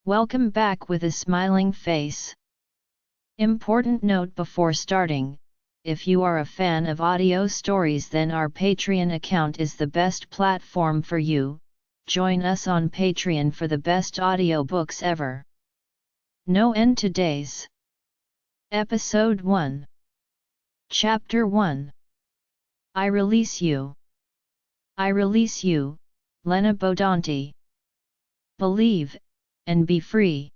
Welcome back with a smiling face. Important note before starting, if you are a fan of audio stories, then our Patreon account is the best platform for you. Join us on Patreon for the best audiobooks ever. No end to days. Episode 1. Chapter 1. I Release You. I release you, Lena Bodanti. Believe, and be free.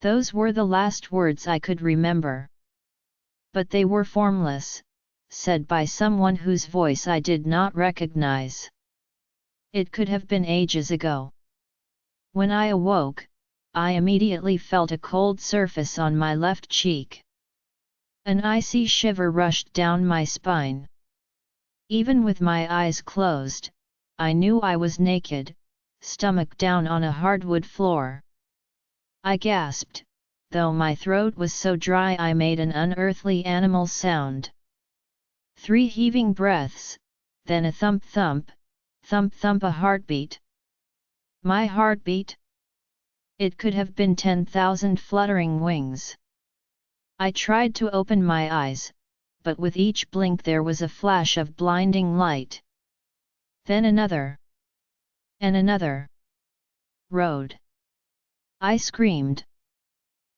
Those were the last words I could remember. But they were formless, said by someone whose voice I did not recognize. It could have been ages ago. When I awoke, I immediately felt a cold surface on my left cheek. An icy shiver rushed down my spine. Even with my eyes closed, I knew I was naked, stomach down on a hardwood floor. I gasped, though my throat was so dry I made an unearthly animal sound. 3 heaving breaths, then a thump thump, thump thump, a heartbeat. My heartbeat? It could have been 10,000 fluttering wings. I tried to open my eyes, but with each blink there was a flash of blinding light. Then another. And another. Road. I screamed.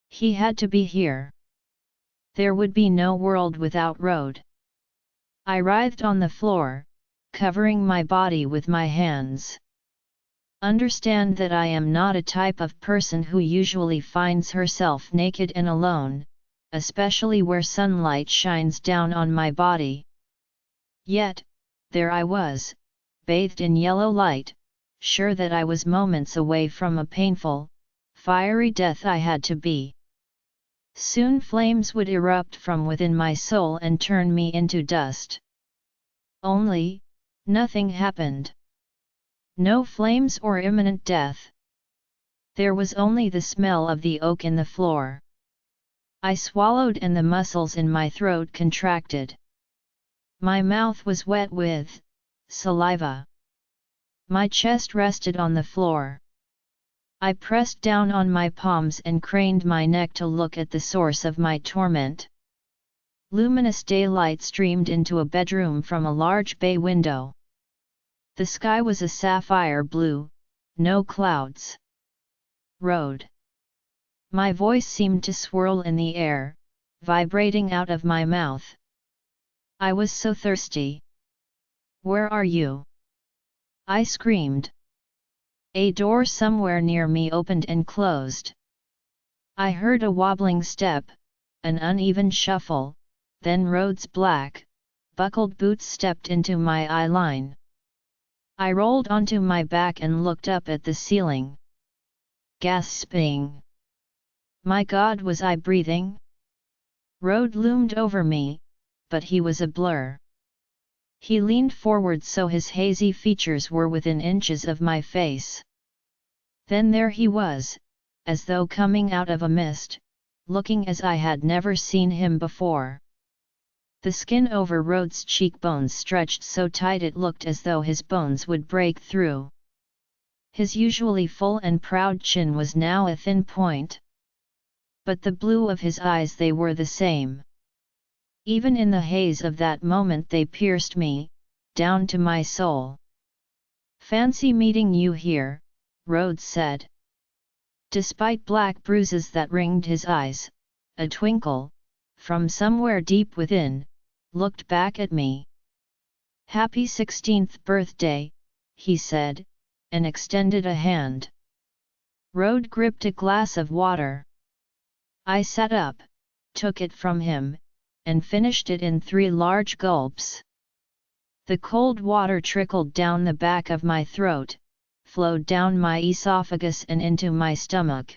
He had to be here. There would be no world without Road. I writhed on the floor, covering my body with my hands. Understand that I am not a type of person who usually finds herself naked and alone, especially where sunlight shines down on my body. Yet, there I was, bathed in yellow light, sure that I was moments away from a painful, fiery death I had to be. Soon flames would erupt from within my soul and turn me into dust. Only, nothing happened. No flames or imminent death. There was only the smell of the oak in the floor. I swallowed and the muscles in my throat contracted. My mouth was wet with saliva. My chest rested on the floor. I pressed down on my palms and craned my neck to look at the source of my torment. Luminous daylight streamed into a bedroom from a large bay window. The sky was a sapphire blue, no clouds. Road. My voice seemed to swirl in the air, vibrating out of my mouth. I was so thirsty. Where are you? I screamed. A door somewhere near me opened and closed. I heard a wobbling step, an uneven shuffle, then Road's black, buckled boots stepped into my eye line. I rolled onto my back and looked up at the ceiling. Gasping. My God, was I breathing? Road loomed over me, but he was a blur. He leaned forward so his hazy features were within inches of my face. Then there he was, as though coming out of a mist, looking as I had never seen him before. The skin over Road's cheekbones stretched so tight it looked as though his bones would break through. His usually full and proud chin was now a thin point. But the blue of his eyes, they were the same. Even in the haze of that moment they pierced me, down to my soul. Fancy meeting you here, Road said. Despite black bruises that ringed his eyes, a twinkle, from somewhere deep within, looked back at me. Happy 16th birthday, he said, and extended a hand. Road gripped a glass of water. I sat up, took it from him, and finished it in 3 large gulps. The cold water trickled down the back of my throat, flowed down my esophagus and into my stomach.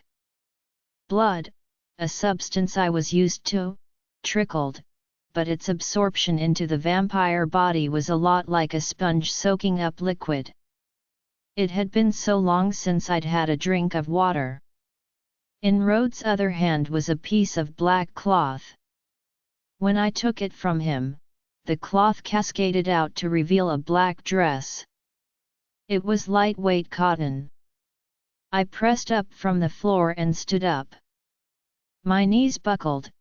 Blood, a substance I was used to, trickled, but its absorption into the vampire body was a lot like a sponge soaking up liquid. It had been so long since I'd had a drink of water. In Road's other hand was a piece of black cloth. When I took it from him, the cloth cascaded out to reveal a black dress. It was lightweight cotton. I pressed up from the floor and stood up. My knees buckled,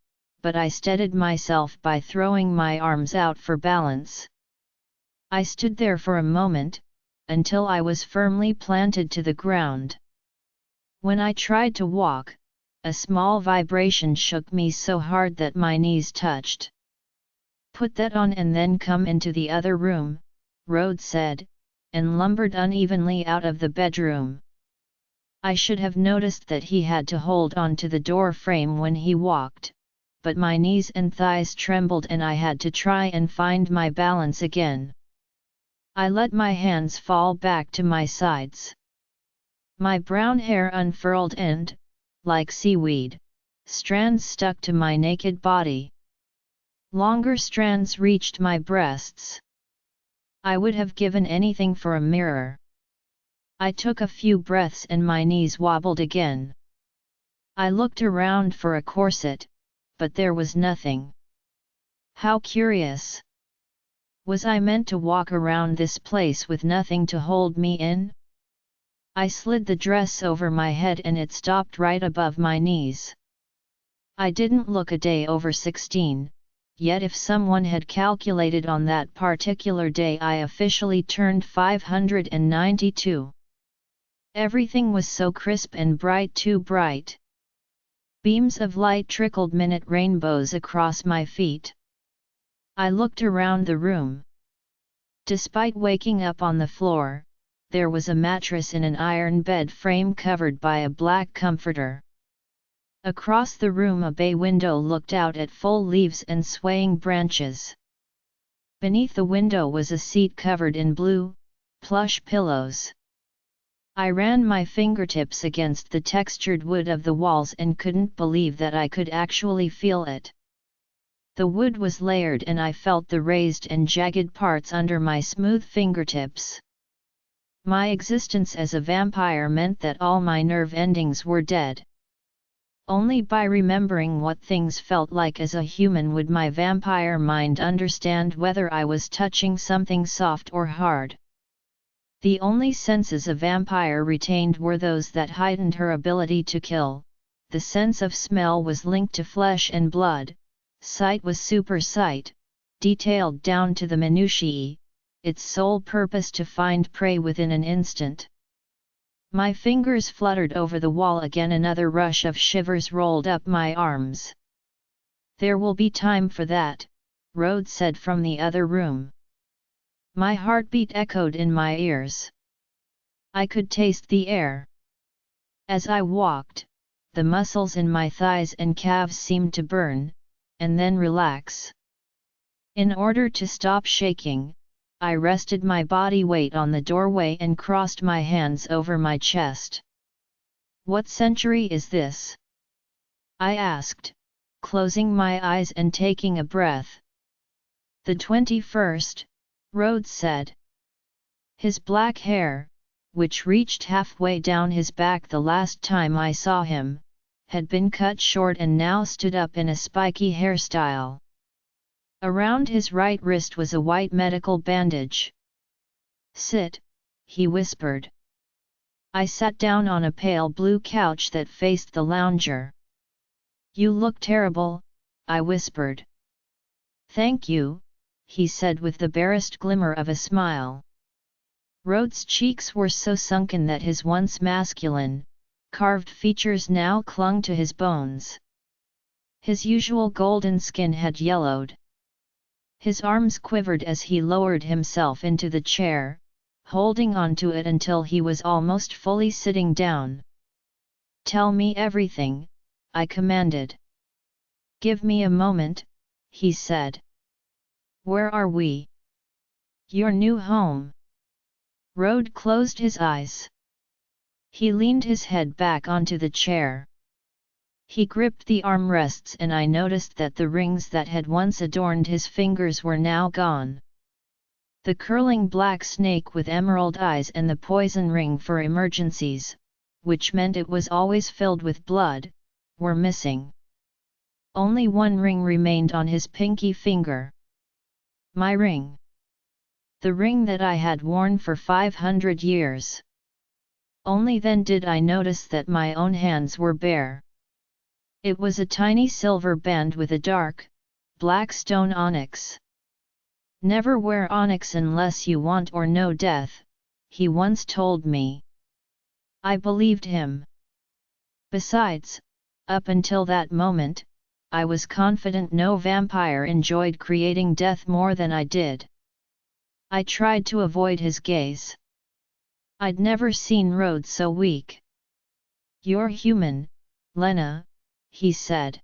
but I steadied myself by throwing my arms out for balance. I stood there for a moment, until I was firmly planted to the ground. When I tried to walk, a small vibration shook me so hard that my knees touched. "Put that on and then come into the other room," Rhodes said, and lumbered unevenly out of the bedroom. I should have noticed that he had to hold on to the door frame when he walked, but my knees and thighs trembled and I had to try and find my balance again. I let my hands fall back to my sides. My brown hair unfurled and, like seaweed, strands stuck to my naked body. Longer strands reached my breasts. I would have given anything for a mirror. I took a few breaths and my knees wobbled again. I looked around for a corset, but there was nothing. How curious! Was I meant to walk around this place with nothing to hold me in? I slid the dress over my head and it stopped right above my knees. I didn't look a day over 16, yet if someone had calculated on that particular day I officially turned 592. Everything was so crisp and bright, too bright. Beams of light trickled minute rainbows across my feet. I looked around the room. Despite waking up on the floor, there was a mattress in an iron bed frame covered by a black comforter. Across the room a bay window looked out at full leaves and swaying branches. Beneath the window was a seat covered in blue, plush pillows. I ran my fingertips against the textured wood of the walls and couldn't believe that I could actually feel it. The wood was layered and I felt the raised and jagged parts under my smooth fingertips. My existence as a vampire meant that all my nerve endings were dead. Only by remembering what things felt like as a human would my vampire mind understand whether I was touching something soft or hard. The only senses a vampire retained were those that heightened her ability to kill. The sense of smell was linked to flesh and blood. Sight was super sight, detailed down to the minutiae, its sole purpose to find prey within an instant. My fingers fluttered over the wall again, another rush of shivers rolled up my arms. "There will be time for that," Rhodes said from the other room. My heartbeat echoed in my ears. I could taste the air. As I walked, the muscles in my thighs and calves seemed to burn, and then relax. In order to stop shaking, I rested my body weight on the doorway and crossed my hands over my chest. "What century is this?" I asked, closing my eyes and taking a breath. "The 21st, Rhodes said. His black hair, which reached halfway down his back the last time I saw him, had been cut short and now stood up in a spiky hairstyle. Around his right wrist was a white medical bandage. "Sit," he whispered. I sat down on a pale blue couch that faced the lounger. "You look terrible," I whispered. "Thank you," he said with the barest glimmer of a smile. Rhodes' cheeks were so sunken that his once masculine, carved features now clung to his bones. His usual golden skin had yellowed. His arms quivered as he lowered himself into the chair, holding onto it until he was almost fully sitting down. "Tell me everything," I commanded. "Give me a moment," he said. "Where are we?" "Your new home." Rhodes closed his eyes. He leaned his head back onto the chair. He gripped the armrests and I noticed that the rings that had once adorned his fingers were now gone. The curling black snake with emerald eyes and the poison ring for emergencies, which meant it was always filled with blood, were missing. Only one ring remained on his pinky finger. My ring. The ring that I had worn for 500 years. Only then did I notice that my own hands were bare. It was a tiny silver band with a dark, black stone onyx. "Never wear onyx unless you want or know death," he once told me. I believed him. Besides, up until that moment, I was confident no vampire enjoyed creating death more than I did. I tried to avoid his gaze. I'd never seen Rhodes so weak. "You're human, Lena," he said.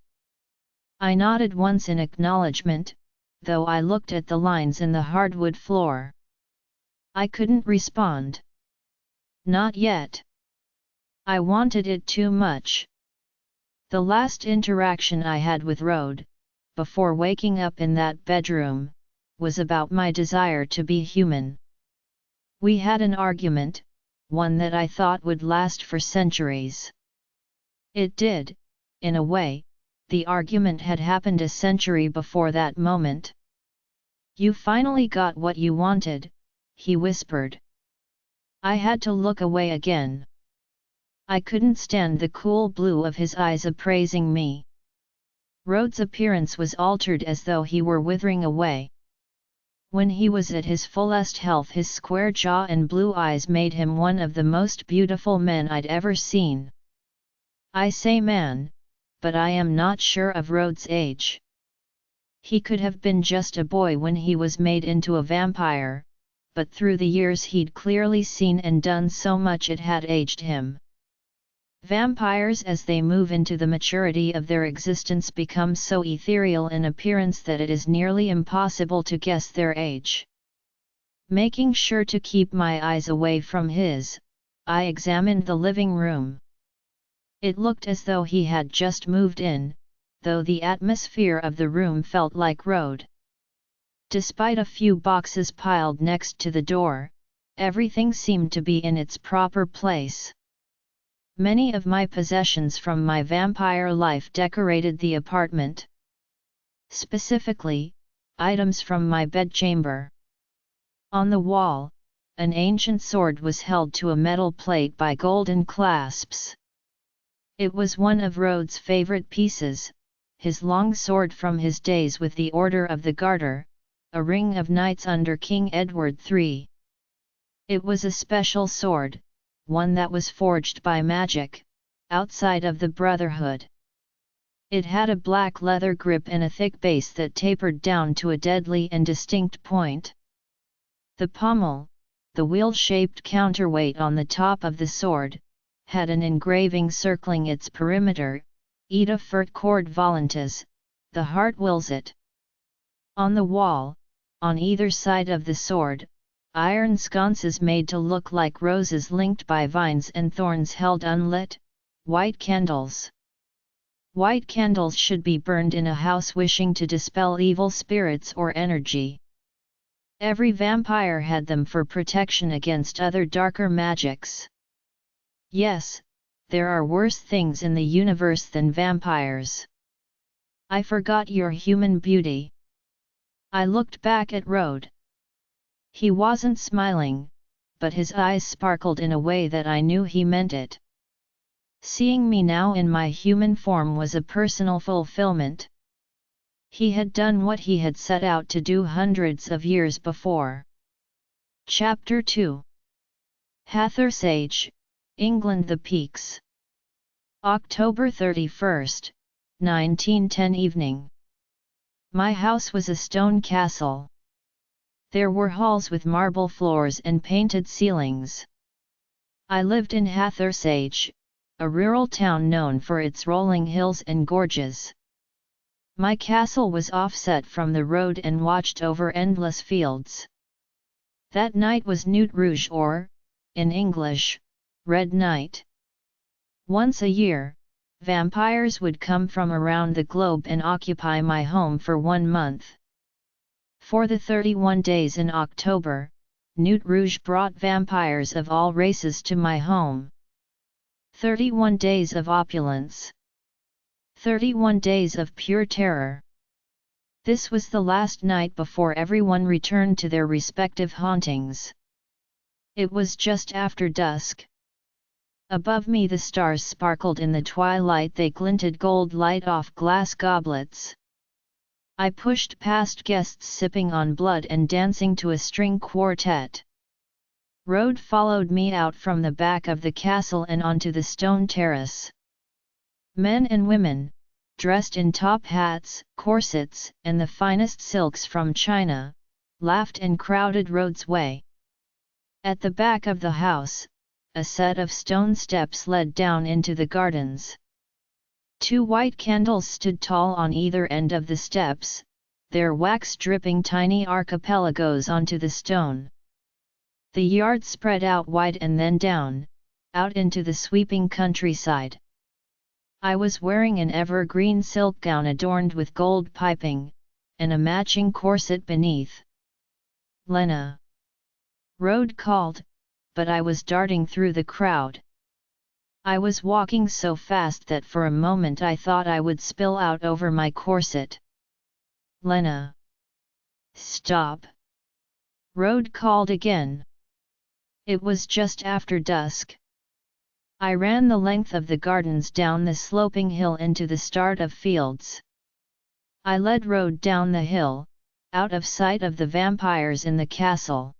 I nodded once in acknowledgement, though I looked at the lines in the hardwood floor. I couldn't respond. Not yet. I wanted it too much. The last interaction I had with Rhodes, before waking up in that bedroom, was about my desire to be human. We had an argument, one that I thought would last for centuries. It did, in a way. The argument had happened a century before that moment. "You finally got what you wanted," he whispered. I had to look away again. I couldn't stand the cool blue of his eyes appraising me. Rhodes' appearance was altered as though he were withering away. When he was at his fullest health, his square jaw and blue eyes made him one of the most beautiful men I'd ever seen. I say man, but I am not sure of Rhodes' age. He could have been just a boy when he was made into a vampire, but through the years he'd clearly seen and done so much it had aged him. Vampires, as they move into the maturity of their existence, become so ethereal in appearance that it is nearly impossible to guess their age. Making sure to keep my eyes away from his, I examined the living room. It looked as though he had just moved in, though the atmosphere of the room felt like Rhodes. Despite a few boxes piled next to the door, everything seemed to be in its proper place. Many of my possessions from my vampire life decorated the apartment. Specifically, items from my bedchamber. On the wall, an ancient sword was held to a metal plate by golden clasps. It was one of Rhodes' favorite pieces, his long sword from his days with the Order of the Garter, a ring of knights under King Edward III. It was a special sword, one that was forged by magic, outside of the Brotherhood. It had a black leather grip and a thick base that tapered down to a deadly and distinct point. The pommel, the wheel-shaped counterweight on the top of the sword, had an engraving circling its perimeter, "Ida fert cord voluntas, the heart wills it." On the wall, on either side of the sword, iron sconces made to look like roses linked by vines and thorns held unlit, white candles. White candles should be burned in a house wishing to dispel evil spirits or energy. Every vampire had them for protection against other darker magics. Yes, there are worse things in the universe than vampires. I forgot your human beauty. I looked back at Rhodes. He wasn't smiling, but his eyes sparkled in a way that I knew he meant it. Seeing me now in my human form was a personal fulfillment. He had done what he had set out to do hundreds of years before. Chapter 2. Hathersage, England. The Peaks. October 31st, 1910 evening. My house was a stone castle. There were halls with marble floors and painted ceilings. I lived in Hathersage, a rural town known for its rolling hills and gorges. My castle was offset from the road and watched over endless fields. That night was Nuit Rouge, or, in English, Red Night. Once a year, vampires would come from around the globe and occupy my home for 1 month. For the 31 days in October, Nuit Rouge brought vampires of all races to my home. 31 days of opulence. 31 days of pure terror. This was the last night before everyone returned to their respective hauntings. It was just after dusk. Above me the stars sparkled in the twilight, they glinted gold light off glass goblets. I pushed past guests sipping on blood and dancing to a string quartet. Road followed me out from the back of the castle and onto the stone terrace. Men and women, dressed in top hats, corsets, and the finest silks from China, laughed and crowded Road's way. At the back of the house, a set of stone steps led down into the gardens. 2 white candles stood tall on either end of the steps, their wax dripping tiny archipelagos onto the stone. The yard spread out wide and then down, out into the sweeping countryside. I was wearing an evergreen silk gown adorned with gold piping, and a matching corset beneath. "Lena!" Road called, but I was darting through the crowd. I was walking so fast that for a moment I thought I would spill out over my corset. "Lena! Stop!" Road called again. It was just after dusk. I ran the length of the gardens down the sloping hill into the start of fields. I led Road down the hill, out of sight of the vampires in the castle.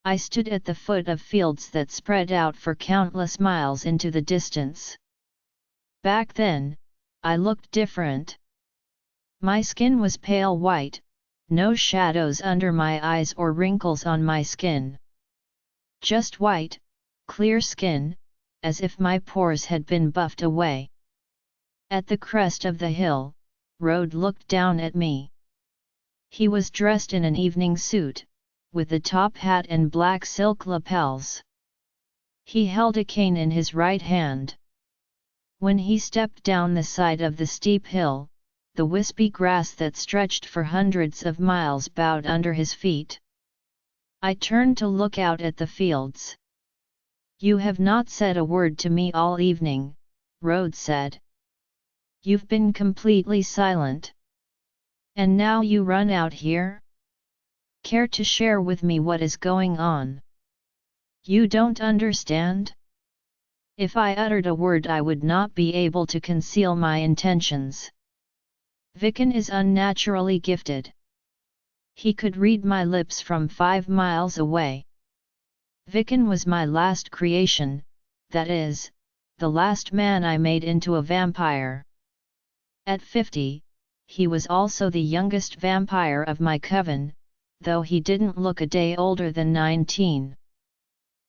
I stood at the foot of fields that spread out for countless miles into the distance. Back then, I looked different. My skin was pale white, no shadows under my eyes or wrinkles on my skin. Just white, clear skin, as if my pores had been buffed away. At the crest of the hill, Road looked down at me. He was dressed in an evening suit, with a top hat and black silk lapels. He held a cane in his right hand. When he stepped down the side of the steep hill, the wispy grass that stretched for hundreds of miles bowed under his feet. I turned to look out at the fields. "You have not said a word to me all evening," Road said. "You've been completely silent. And now you run out here? Care to share with me what is going on? You don't understand? If I uttered a word I would not be able to conceal my intentions. Viken is unnaturally gifted. He could read my lips from 5 miles away. Viken was my last creation, that is, the last man I made into a vampire. At 50, he was also the youngest vampire of my coven, though he didn't look a day older than 19.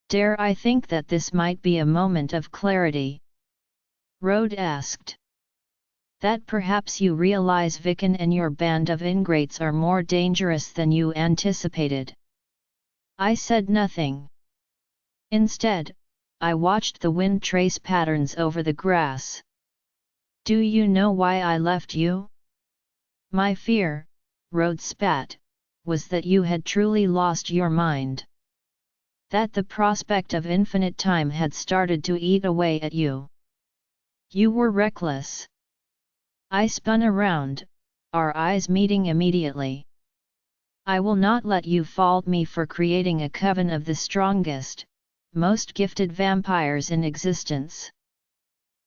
Dare I think that this might be a moment of clarity?" Road asked. "That perhaps you realize Viken and your band of ingrates are more dangerous than you anticipated." I said nothing. Instead, I watched the wind trace patterns over the grass. "Do you know why I left you?" "My fear," Road spat, "was that you had truly lost your mind. That the prospect of infinite time had started to eat away at you. You were reckless." I spun around, our eyes meeting immediately. "I will not let you fault me for creating a coven of the strongest, most gifted vampires in existence.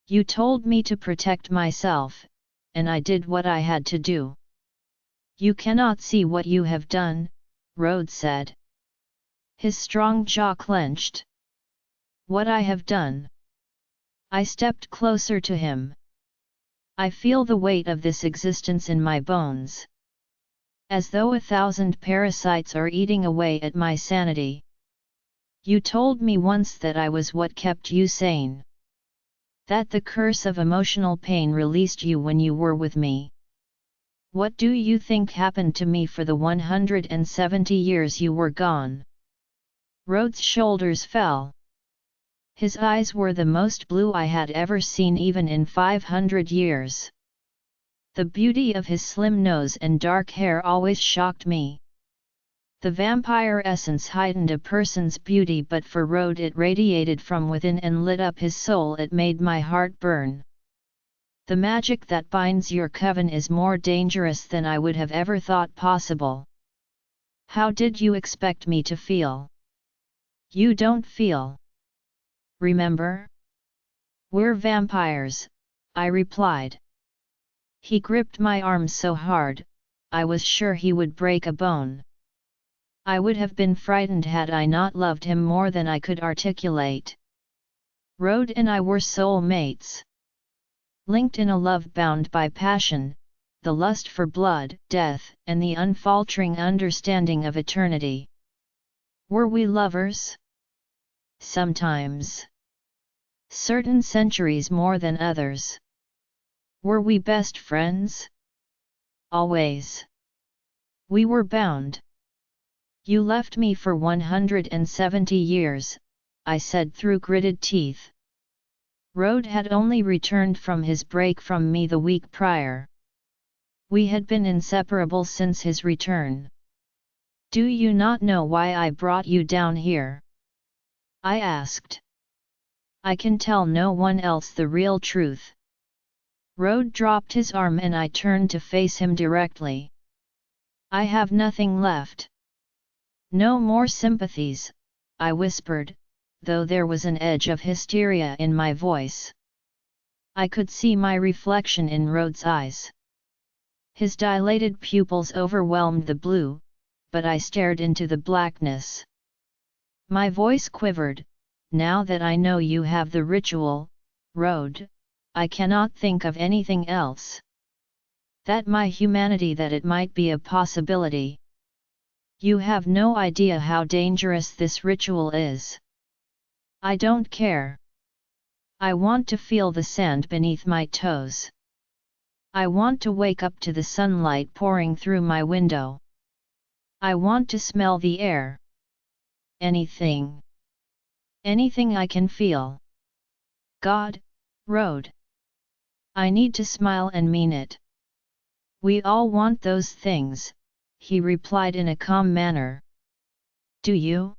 You told me to protect myself, and I did what I had to do." "You cannot see what you have done," Road said. His strong jaw clenched. "What I have done?" I stepped closer to him. "I feel the weight of this existence in my bones. As though 1,000 parasites are eating away at my sanity. You told me once that I was what kept you sane. That the curse of emotional pain released you when you were with me. What do you think happened to me for the 170 years you were gone?" Road's shoulders fell. His eyes were the most blue I had ever seen even in 500 years. The beauty of his slim nose and dark hair always shocked me. The vampire essence heightened a person's beauty, but for Road it radiated from within and lit up his soul. It made my heart burn. "The magic that binds your coven is more dangerous than I would have ever thought possible. How did you expect me to feel? You don't feel. Remember? We're vampires, I replied. He gripped my arm so hard, I was sure he would break a bone. I would have been frightened had I not loved him more than I could articulate. Rode and I were soul mates. Linked in a love bound by passion, the lust for blood, death, and the unfaltering understanding of eternity. Were we lovers? Sometimes. Certain centuries more than others. Were we best friends? Always. We were bound. You left me for 170 years, I said through gritted teeth. Rode had only returned from his break from me the week prior. We had been inseparable since his return. Do you not know why I brought you down here? I asked. I can tell no one else the real truth. Rode dropped his arm and I turned to face him directly. I have nothing left. No more sympathies, I whispered, though there was an edge of hysteria in my voice. I could see my reflection in Rode's eyes. His dilated pupils overwhelmed the blue, but I stared into the blackness. My voice quivered. Now that I know you have the ritual, Rode, I cannot think of anything else. That my humanity, that it might be a possibility. You have no idea how dangerous this ritual is. I don't care. I want to feel the sand beneath my toes. I want to wake up to the sunlight pouring through my window. I want to smell the air. Anything. Anything I can feel. God, Rode. I need to smile and mean it. We all want those things, he replied in a calm manner. Do you?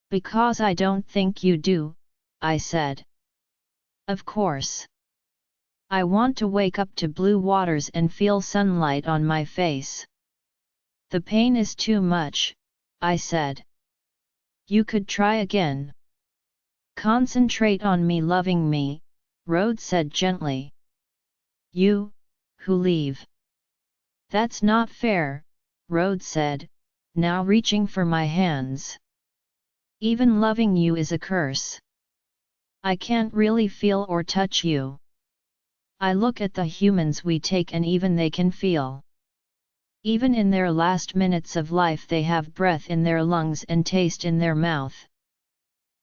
Because I don't think you do, I said. Of course. I want to wake up to blue waters and feel sunlight on my face. The pain is too much, I said. You could try again. Concentrate on me loving me, Rode said gently. You, who leave. That's not fair, Rode said, now reaching for my hands. Even loving you is a curse. I can't really feel or touch you. I look at the humans we take and even they can feel. Even in their last minutes of life they have breath in their lungs and taste in their mouth.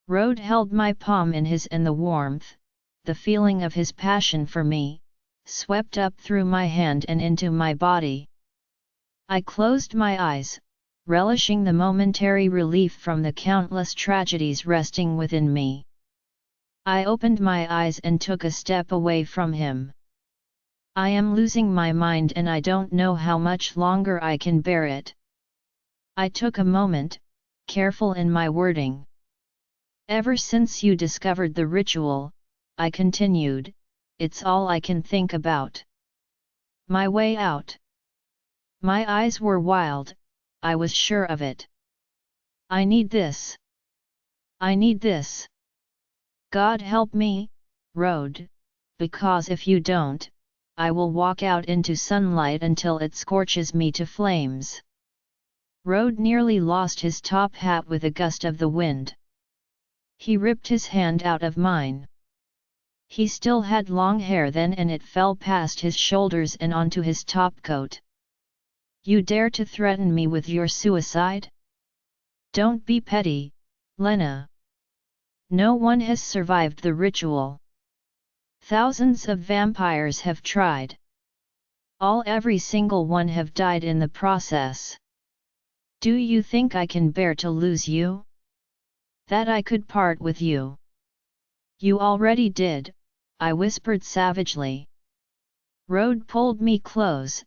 Rode held my palm in his and the warmth, the feeling of his passion for me, swept up through my hand and into my body. I closed my eyes, relishing the momentary relief from the countless tragedies resting within me. I opened my eyes and took a step away from him. I am losing my mind and I don't know how much longer I can bear it. I took a moment, careful in my wording. Ever since you discovered the ritual, I continued, it's all I can think about. My way out. My eyes were wild, I was sure of it. I need this. I need this. God help me, Rode, because if you don't, I will walk out into sunlight until it scorches me to flames. Rode nearly lost his top hat with a gust of the wind. He ripped his hand out of mine. He still had long hair then and it fell past his shoulders and onto his topcoat. You dare to threaten me with your suicide? Don't be petty, Lena. No one has survived the ritual. Thousands of vampires have tried. Every single one have died in the process. Do you think I can bear to lose you? That I could part with you? You already did, I whispered savagely. Rode pulled me close,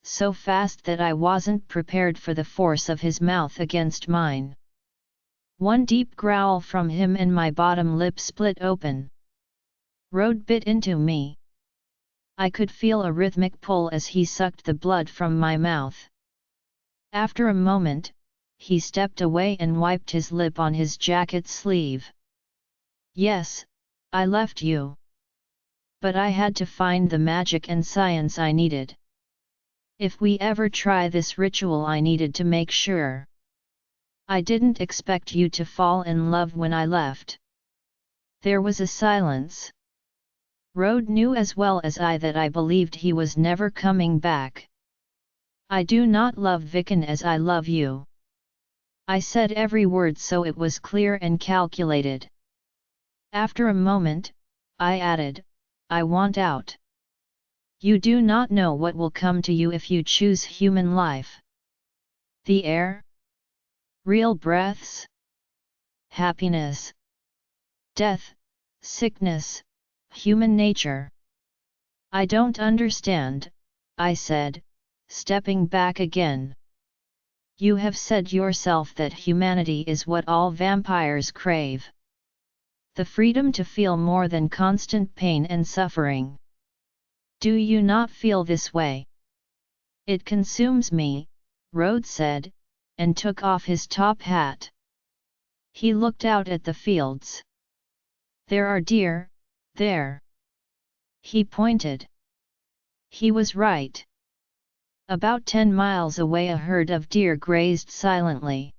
so fast that I wasn't prepared for the force of his mouth against mine. One deep growl from him and my bottom lip split open. Rode bit into me. I could feel a rhythmic pull as he sucked the blood from my mouth. After a moment, he stepped away and wiped his lip on his jacket sleeve. Yes, I left you. but I had to find the magic and science I needed. If we ever try this ritual, I needed to make sure. I didn't expect you to fall in love when I left. There was a silence. Rode knew as well as I that I believed he was never coming back. I do not love Vicken as I love you. I said every word so it was clear and calculated. After a moment, I added, I want out. You do not know what will come to you if you choose human life. The air? Real breaths? Happiness? Death, sickness, human nature. I don't understand, I said, stepping back again. You have said yourself that humanity is what all vampires crave. The freedom to feel more than constant pain and suffering. Do you not feel this way? It consumes me, Rode said, and took off his top hat. He looked out at the fields. There are deer, there. He pointed. He was right. About 10 miles away a herd of deer grazed silently.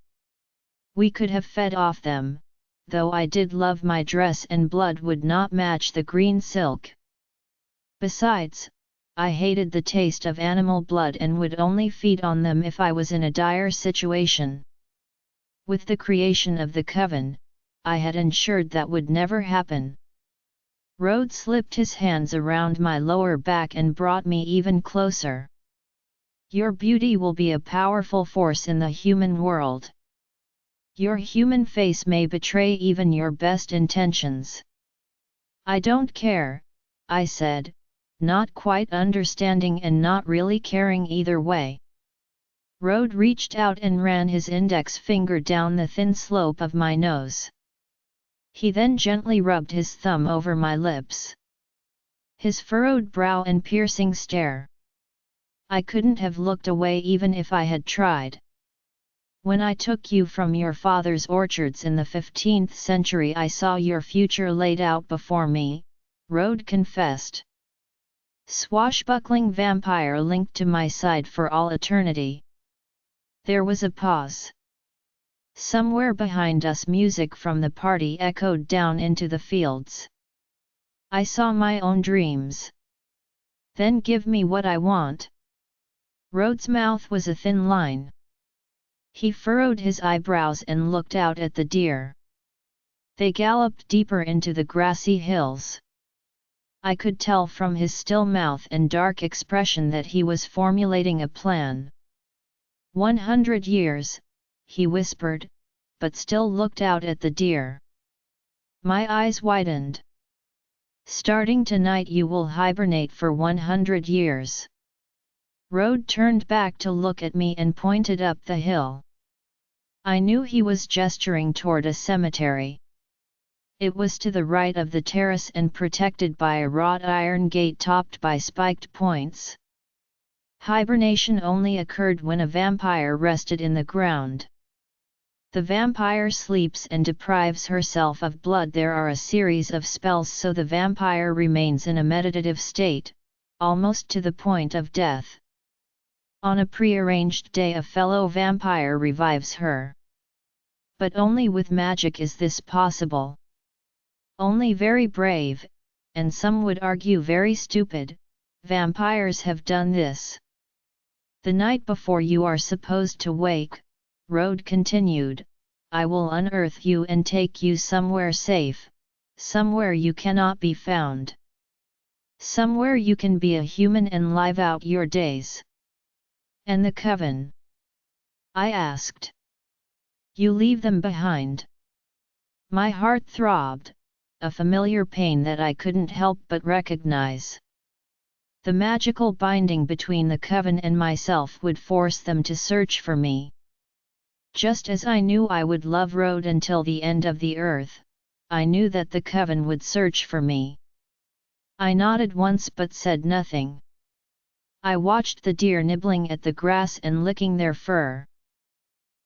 We could have fed off them, though I did love my dress and blood would not match the green silk. Besides, I hated the taste of animal blood and would only feed on them if I was in a dire situation. With the creation of the coven, I had ensured that would never happen. Rode slipped his hands around my lower back and brought me even closer. Your beauty will be a powerful force in the human world. Your human face may betray even your best intentions. I don't care, I said, not quite understanding and not really caring either way. Rode reached out and ran his index finger down the thin slope of my nose. He then gently rubbed his thumb over my lips. His furrowed brow and piercing stare. I couldn't have looked away even if I had tried. When I took you from your father's orchards in the 15th century, I saw your future laid out before me, Rode confessed. Swashbuckling vampire linked to my side for all eternity. There was a pause. Somewhere behind us music from the party echoed down into the fields. I saw my own dreams. Then give me what I want. Rode's mouth was a thin line. He furrowed his eyebrows and looked out at the deer. They galloped deeper into the grassy hills. I could tell from his still mouth and dark expression that he was formulating a plan. 100 years, he whispered, but still looked out at the deer. My eyes widened. Starting tonight you will hibernate for 100 years. Rode turned back to look at me and pointed up the hill. I knew he was gesturing toward a cemetery. It was to the right of the terrace and protected by a wrought iron gate topped by spiked points. Hibernation only occurred when a vampire rested in the ground. The vampire sleeps and deprives herself of blood. There are a series of spells so the vampire remains in a meditative state, almost to the point of death. On a prearranged day a fellow vampire revives her. But only with magic is this possible. Only very brave, and some would argue very stupid, vampires have done this. The night before you are supposed to wake, Rode continued, I will unearth you and take you somewhere safe, somewhere you cannot be found. Somewhere you can be a human and live out your days. And the coven? I asked. You leave them behind. My heart throbbed, a familiar pain that I couldn't help but recognize. The magical binding between the coven and myself would force them to search for me. Just as I knew I would love Rode until the end of the earth, I knew that the coven would search for me. I nodded once but said nothing. I watched the deer nibbling at the grass and licking their fur.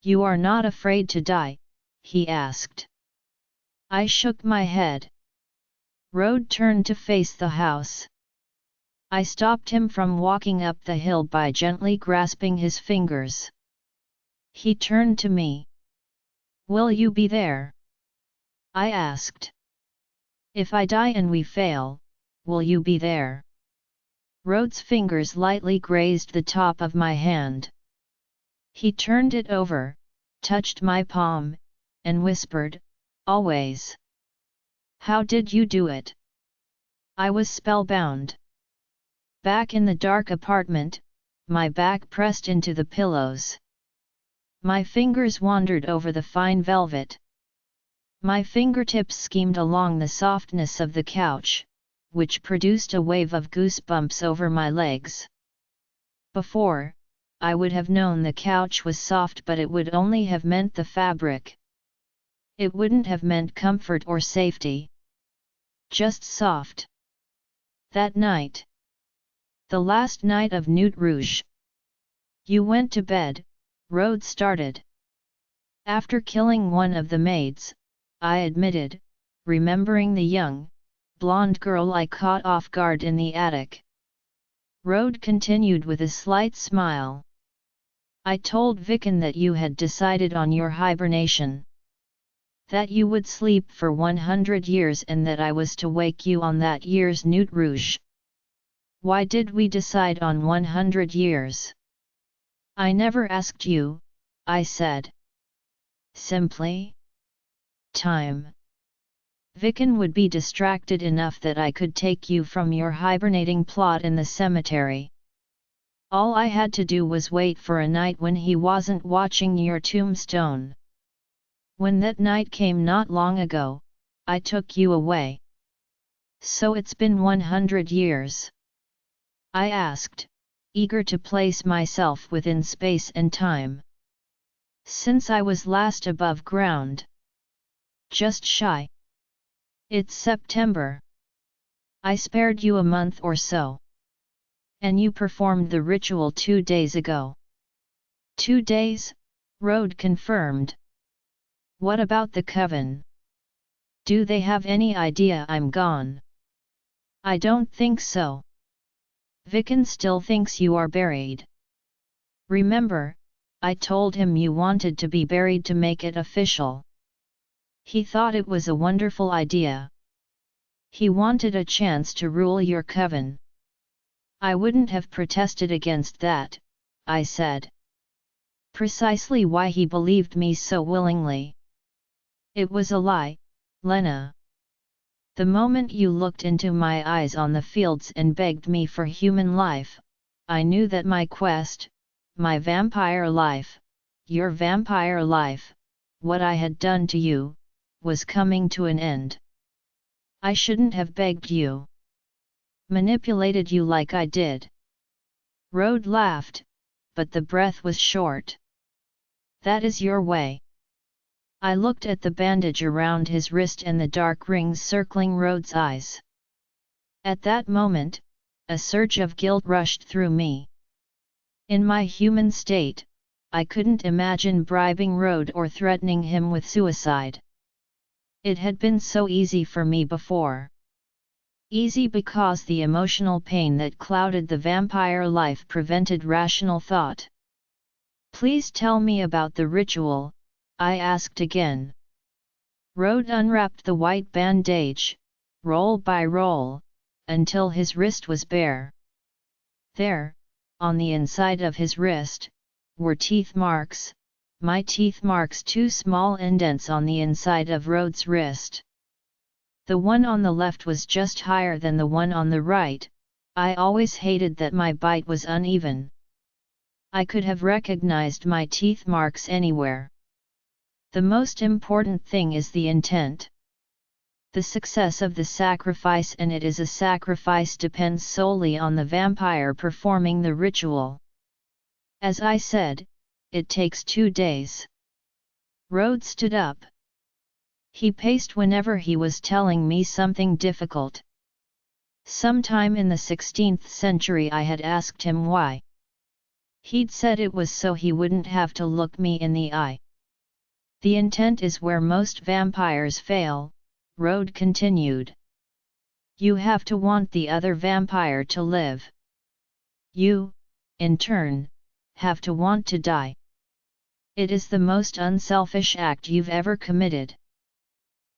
You are not afraid to die? He asked. I shook my head. Rode turned to face the house. I stopped him from walking up the hill by gently grasping his fingers. He turned to me. "Will you be there?" I asked. "If I die and we fail, will you be there?" Rode's fingers lightly grazed the top of my hand. He turned it over, touched my palm, and whispered, "Always." "How did you do it?" I was spellbound. Back in the dark apartment, my back pressed into the pillows. My fingers wandered over the fine velvet. My fingertips schemed along the softness of the couch, which produced a wave of goosebumps over my legs. Before, I would have known the couch was soft, but it would only have meant the fabric. It wouldn't have meant comfort or safety. Just soft. That night. The last night of Nuit Rouge. "You went to bed," Rode started. "After killing one of the maids," I admitted, remembering the young, blonde girl I caught off guard in the attic. Rode continued with a slight smile. "I told Vicken that you had decided on your hibernation. That you would sleep for 100 years and that I was to wake you on that year's Nuit Rouge." "Why did we decide on 100 years?" "I never asked you," I said. "Simply time. Vicken would be distracted enough that I could take you from your hibernating plot in the cemetery. All I had to do was wait for a night when he wasn't watching your tombstone. When that night came not long ago, I took you away." "So it's been 100 years?" I asked, eager to place myself within space and time. "Since I was last above ground." "Just shy. It's September. I spared you a month or so. And you performed the ritual 2 days ago." "2 days?" Rode confirmed. "What about the coven? Do they have any idea I'm gone?" "I don't think so. Vicken still thinks you are buried. Remember, I told him you wanted to be buried to make it official. He thought it was a wonderful idea. He wanted a chance to rule your coven." "I wouldn't have protested against that," I said. Precisely why he believed me so willingly. "It was a lie, Lena. The moment you looked into my eyes on the fields and begged me for human life, I knew that my quest, my vampire life, your vampire life, what I had done to you, was coming to an end. I shouldn't have begged you. Manipulated you like I did." Rode laughed, but the breath was short. "That is your way." I looked at the bandage around his wrist and the dark rings circling Rode's eyes. At that moment, a surge of guilt rushed through me. In my human state, I couldn't imagine bribing Rode or threatening him with suicide. It had been so easy for me before. Easy because the emotional pain that clouded the vampire life prevented rational thought. "Please tell me about the ritual," I asked again. Rode unwrapped the white bandage, roll by roll, until his wrist was bare. There, on the inside of his wrist, were teeth marks, my teeth marks, 2 small indents on the inside of Rode's wrist. The one on the left was just higher than the one on the right. I always hated that my bite was uneven. I could have recognized my teeth marks anywhere. The most important thing is the intent. The success of the sacrifice, and it is a sacrifice, depends solely on the vampire performing the ritual. As I said, it takes 2 days. Rode stood up. He paced whenever he was telling me something difficult. Sometime in the 16th century I had asked him why. He'd said it was so he wouldn't have to look me in the eye. "The intent is where most vampires fail," Rode continued. You have to want the other vampire to live. You, in turn, have to want to die. It is the most unselfish act you've ever committed.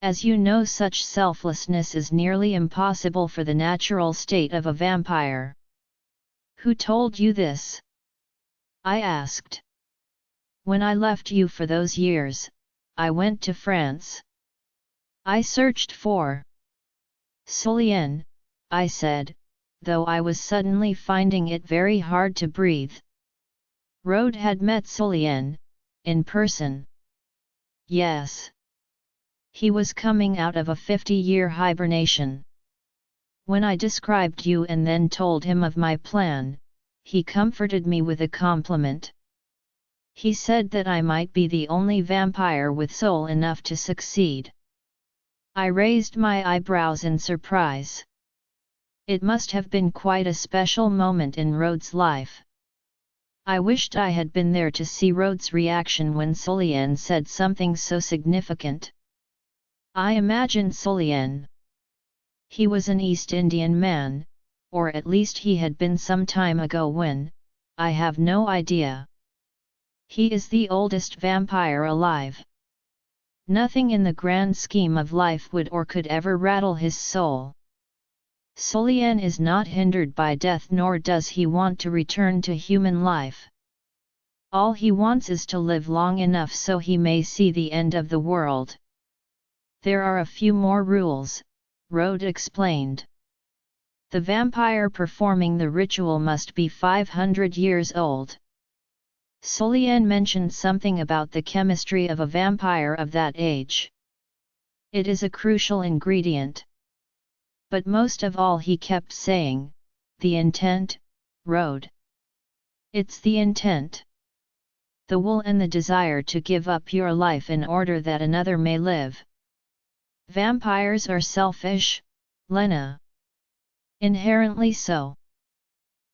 As you know, such selflessness is nearly impossible for the natural state of a vampire. Who told you this? I asked. When I left you for those years, I went to France. I searched for Solien, I said, though I was suddenly finding it very hard to breathe. Rode had met Solien, in person. Yes. He was coming out of a 50-year hibernation. When I described you and then told him of my plan, he comforted me with a compliment. He said that I might be the only vampire with soul enough to succeed. I raised my eyebrows in surprise. It must have been quite a special moment in Rhodes' life. I wished I had been there to see Rhodes' reaction when Solien said something so significant. I imagined Solien. He was an East Indian man, or at least he had been some time ago when, I have no idea. He is the oldest vampire alive. Nothing in the grand scheme of life would or could ever rattle his soul. Solien is not hindered by death, nor does he want to return to human life. All he wants is to live long enough so he may see the end of the world. There are a few more rules, Rode explained. The vampire performing the ritual must be 500 years old. Solien mentioned something about the chemistry of a vampire of that age. It is a crucial ingredient. But most of all he kept saying, the intent, Rode. It's the intent. The will and the desire to give up your life in order that another may live. Vampires are selfish, Lena. Inherently so.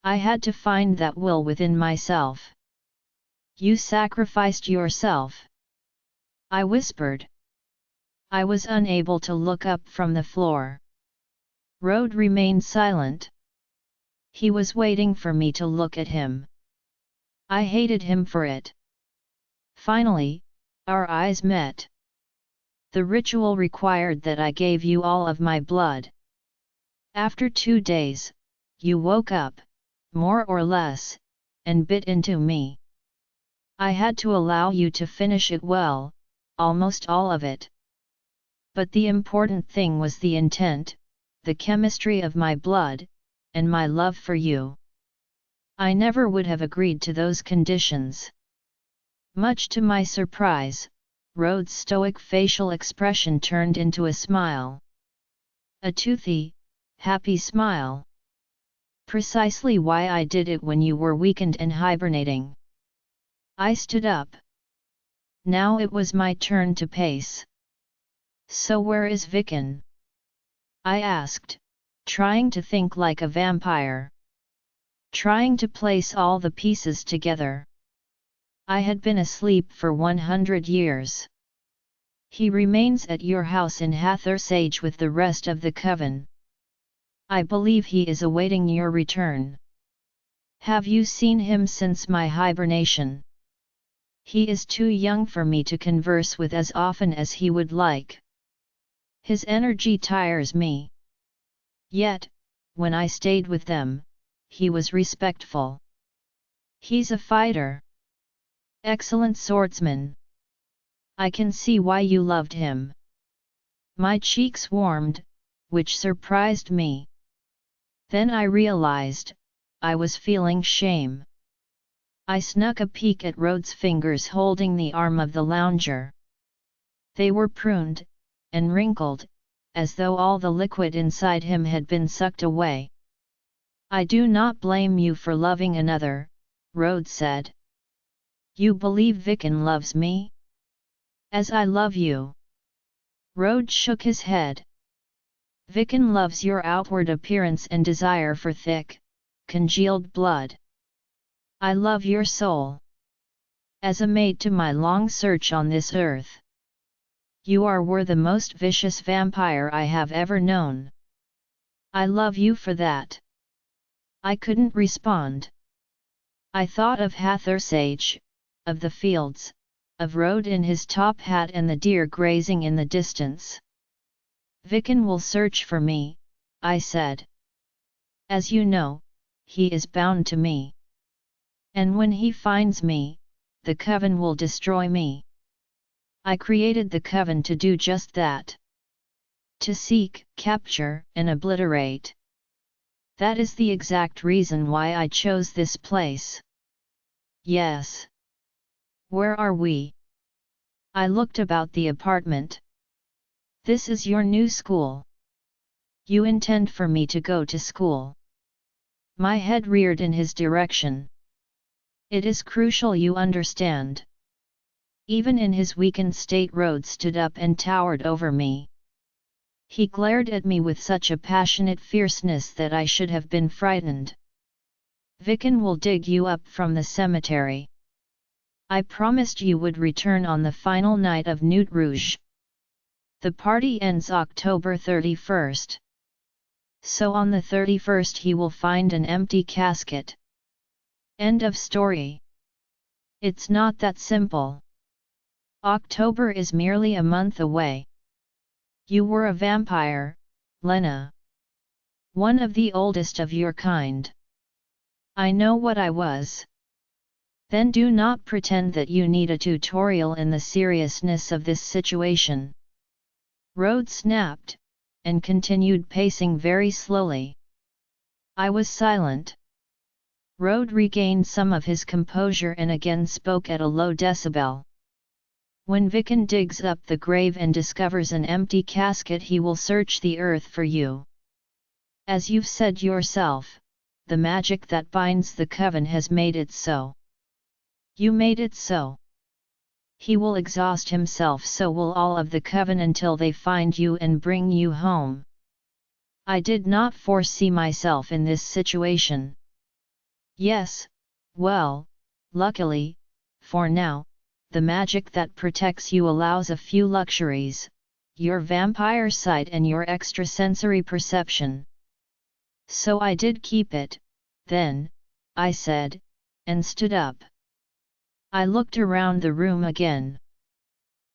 I had to find that will within myself. You sacrificed yourself. I whispered. I was unable to look up from the floor. Rode remained silent. He was waiting for me to look at him. I hated him for it. Finally, our eyes met. The ritual required that I gave you all of my blood. After 2 days, you woke up, more or less, and bit into me. I had to allow you to finish it well, almost all of it. But the important thing was the intent, the chemistry of my blood, and my love for you. I never would have agreed to those conditions. Much to my surprise, Rhodes' stoic facial expression turned into a smile. A toothy, happy smile. Precisely why I did it when you were weakened and hibernating. I stood up. Now it was my turn to pace. So where is Vicken? I asked, trying to think like a vampire. Trying to place all the pieces together. I had been asleep for 100 years. He remains at your house in Hathersage with the rest of the coven. I believe he is awaiting your return. Have you seen him since my hibernation? He is too young for me to converse with as often as he would like. His energy tires me. Yet, when I stayed with them, he was respectful. He's a fighter. Excellent swordsman. I can see why you loved him. My cheeks warmed, which surprised me. Then I realized, I was feeling shame. I snuck a peek at Rhodes' fingers holding the arm of the lounger. They were pruned, and wrinkled, as though all the liquid inside him had been sucked away. I do not blame you for loving another, Rhodes said. You believe Vicken loves me? As I love you. Rhodes shook his head. Vicken loves your outward appearance and desire for thick, congealed blood. I love your soul. As a mate to my long search on this earth. You were the most vicious vampire I have ever known. I love you for that. I couldn't respond. I thought of Hathersage, of the fields, of Road in his top hat and the deer grazing in the distance. Vicken will search for me, I said. As you know, he is bound to me. And when he finds me, the Coven will destroy me. I created the Coven to do just that. To seek, capture, and obliterate. That is the exact reason why I chose this place. Yes. Where are we? I looked about the apartment. This is your new school. You intend for me to go to school. My head reared in his direction. It is crucial you understand. Even in his weakened state, Road stood up and towered over me. He glared at me with such a passionate fierceness that I should have been frightened. Vicken will dig you up from the cemetery. I promised you would return on the final night of Nuit Rouge. The party ends October 31st. So on the 31st he will find an empty casket. End of story. It's not that simple. October is merely a month away. You were a vampire, Lena. One of the oldest of your kind. I know what I was. Then do not pretend that you need a tutorial in the seriousness of this situation. Road snapped, and continued pacing very slowly. I was silent. Road regained some of his composure and again spoke at a low decibel. When Vicken digs up the grave and discovers an empty casket, he will search the earth for you. As you've said yourself, the magic that binds the Coven has made it so. You made it so. He will exhaust himself, so will all of the Coven, until they find you and bring you home. I did not foresee myself in this situation. Yes, well, luckily, for now, the magic that protects you allows a few luxuries, your vampire sight and your extrasensory perception. So I did keep it, then, I said, and stood up. I looked around the room again.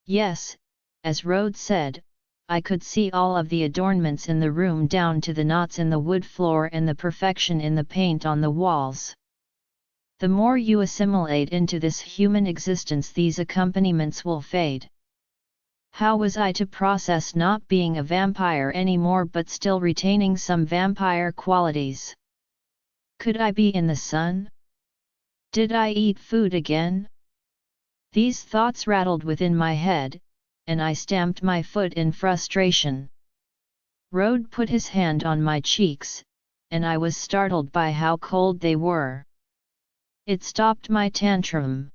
Yes, as Road said, I could see all of the adornments in the room down to the knots in the wood floor and the perfection in the paint on the walls. The more you assimilate into this human existence, these accompaniments will fade. How was I to process not being a vampire anymore but still retaining some vampire qualities? Could I be in the sun? Did I eat food again? These thoughts rattled within my head, and I stamped my foot in frustration. Road put his hand on my cheeks, and I was startled by how cold they were. It stopped my tantrum.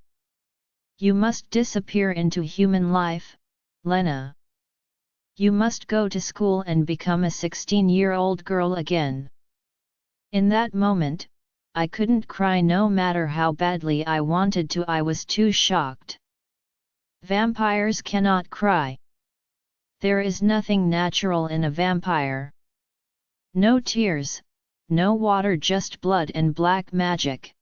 You must disappear into human life, Lena. You must go to school and become a 16-year-old girl again. In that moment, I couldn't cry no matter how badly I wanted to. I was too shocked. Vampires cannot cry. There is nothing natural in a vampire. No tears, no water, just blood and black magic.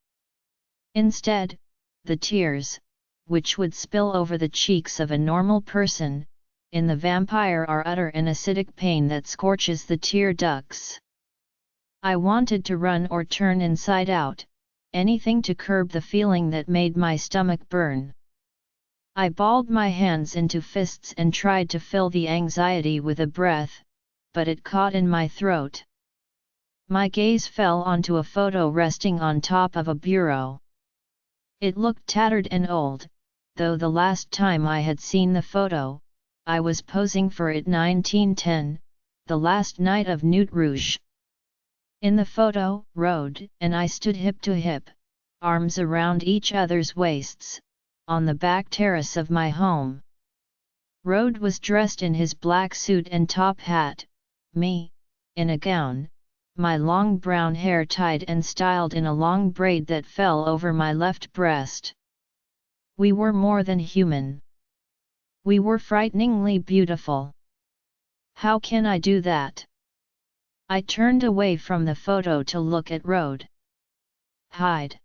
Instead, the tears, which would spill over the cheeks of a normal person, in the vampire are utter and acidic pain that scorches the tear ducts. I wanted to run or turn inside out, anything to curb the feeling that made my stomach burn. I balled my hands into fists and tried to fill the anxiety with a breath, but it caught in my throat. My gaze fell onto a photo resting on top of a bureau. It looked tattered and old, though the last time I had seen the photo, I was posing for it 1910, the last night of Nuit Rouge. In the photo, Road and I stood hip to hip, arms around each other's waists, on the back terrace of my home. Road was dressed in his black suit and top hat, me, in a gown, my long brown hair tied and styled in a long braid that fell over my left breast. We were more than human. We were frighteningly beautiful. How can I do that? I turned away from the photo to look at road. Hide.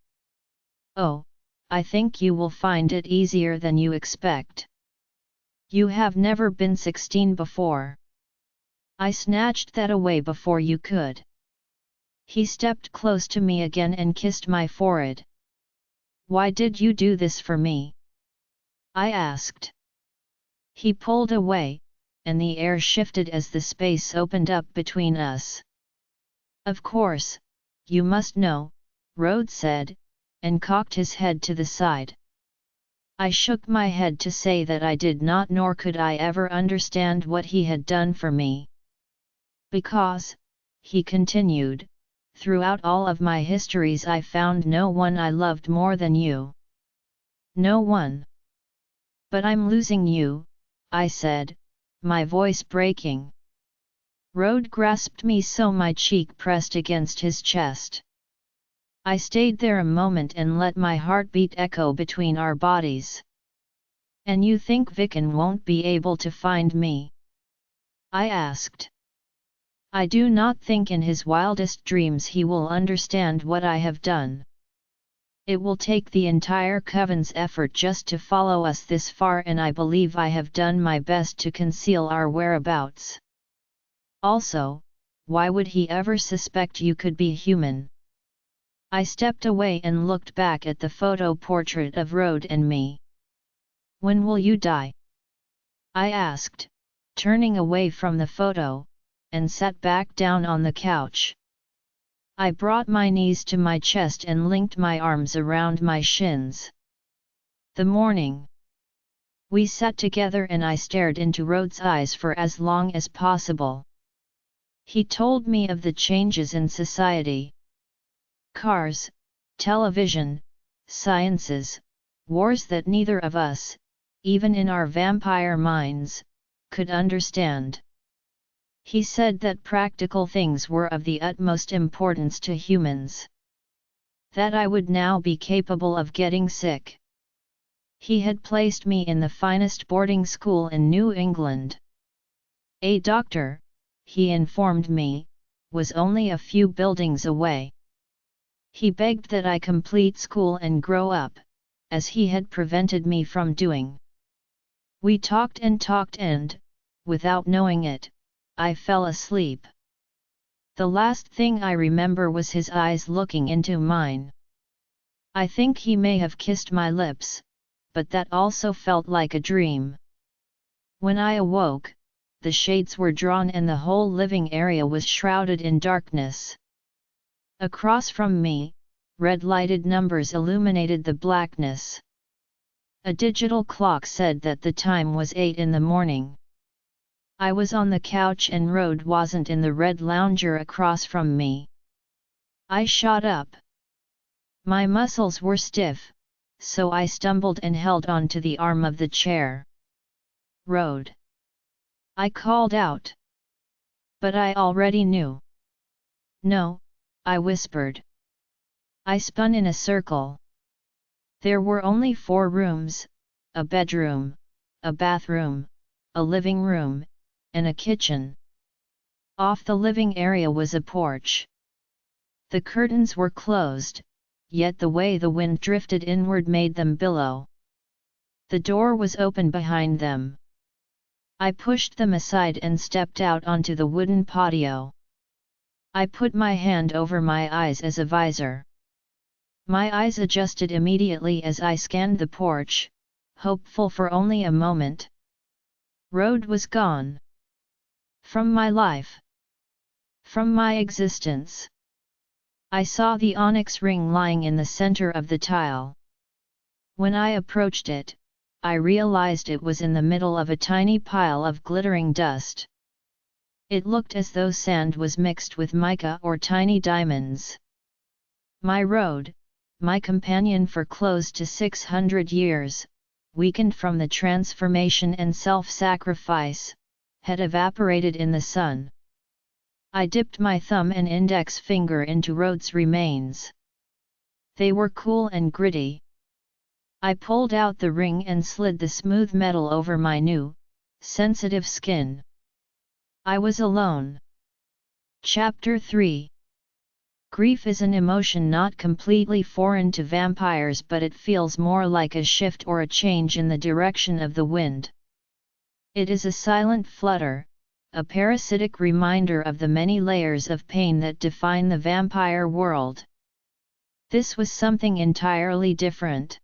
Oh, I think you will find it easier than you expect. You have never been 16 before. I snatched that away before you could. He stepped close to me again and kissed my forehead. Why did you do this for me? I asked. He pulled away, and the air shifted as the space opened up between us. Of course, you must know, Rhodes said, and cocked his head to the side. I shook my head to say that I did not nor could I ever understand what he had done for me. Because, he continued, throughout all of my histories I found no one I loved more than you. No one. But I'm losing you, I said, my voice breaking. Rhodes grasped me so my cheek pressed against his chest. I stayed there a moment and let my heartbeat echo between our bodies. And you think Vicken won't be able to find me? I asked. I do not think in his wildest dreams he will understand what I have done. It will take the entire Coven's effort just to follow us this far, and I believe I have done my best to conceal our whereabouts. Also, why would he ever suspect you could be human? I stepped away and looked back at the photo portrait of Rhodes and me. When will you die? I asked, turning away from the photo, and sat back down on the couch. I brought my knees to my chest and linked my arms around my shins. The morning. We sat together and I stared into Rhodes' eyes for as long as possible. He told me of the changes in society. Cars, television, sciences, wars that neither of us, even in our vampire minds, could understand. He said that practical things were of the utmost importance to humans. That I would now be capable of getting sick. He had placed me in the finest boarding school in New England. A doctor, he informed me, was only a few buildings away. He begged that I complete school and grow up, as he had prevented me from doing. We talked and, without knowing it, I fell asleep. The last thing I remember was his eyes looking into mine. I think he may have kissed my lips, but that also felt like a dream. When I awoke, the shades were drawn and the whole living area was shrouded in darkness. Across from me, red-lighted numbers illuminated the blackness. A digital clock said that the time was 8 in the morning. I was on the couch and Rhodes wasn't in the red lounger across from me. I shot up. My muscles were stiff, so I stumbled and held on to the arm of the chair. Rhodes. I called out. But I already knew. No, I whispered. I spun in a circle. There were only 4 rooms, a bedroom, a bathroom, a living room, and a kitchen. Off the living area was a porch. The curtains were closed, yet the way the wind drifted inward made them billow. The door was open behind them. I pushed them aside and stepped out onto the wooden patio. I put my hand over my eyes as a visor. My eyes adjusted immediately as I scanned the porch, hopeful for only a moment. Rhodes was gone. From my life. From my existence. I saw the onyx ring lying in the center of the tile. When I approached it, I realized it was in the middle of a tiny pile of glittering dust. It looked as though sand was mixed with mica or tiny diamonds. My Rhodes, my companion for close to 600 years, weakened from the transformation and self-sacrifice, had evaporated in the sun. I dipped my thumb and index finger into Rhodes' remains. They were cool and gritty. I pulled out the ring and slid the smooth metal over my new, sensitive skin. I was alone. Chapter 3. Grief is an emotion not completely foreign to vampires, but it feels more like a shift or a change in the direction of the wind. It is a silent flutter, a parasitic reminder of the many layers of pain that define the vampire world. This was something entirely different.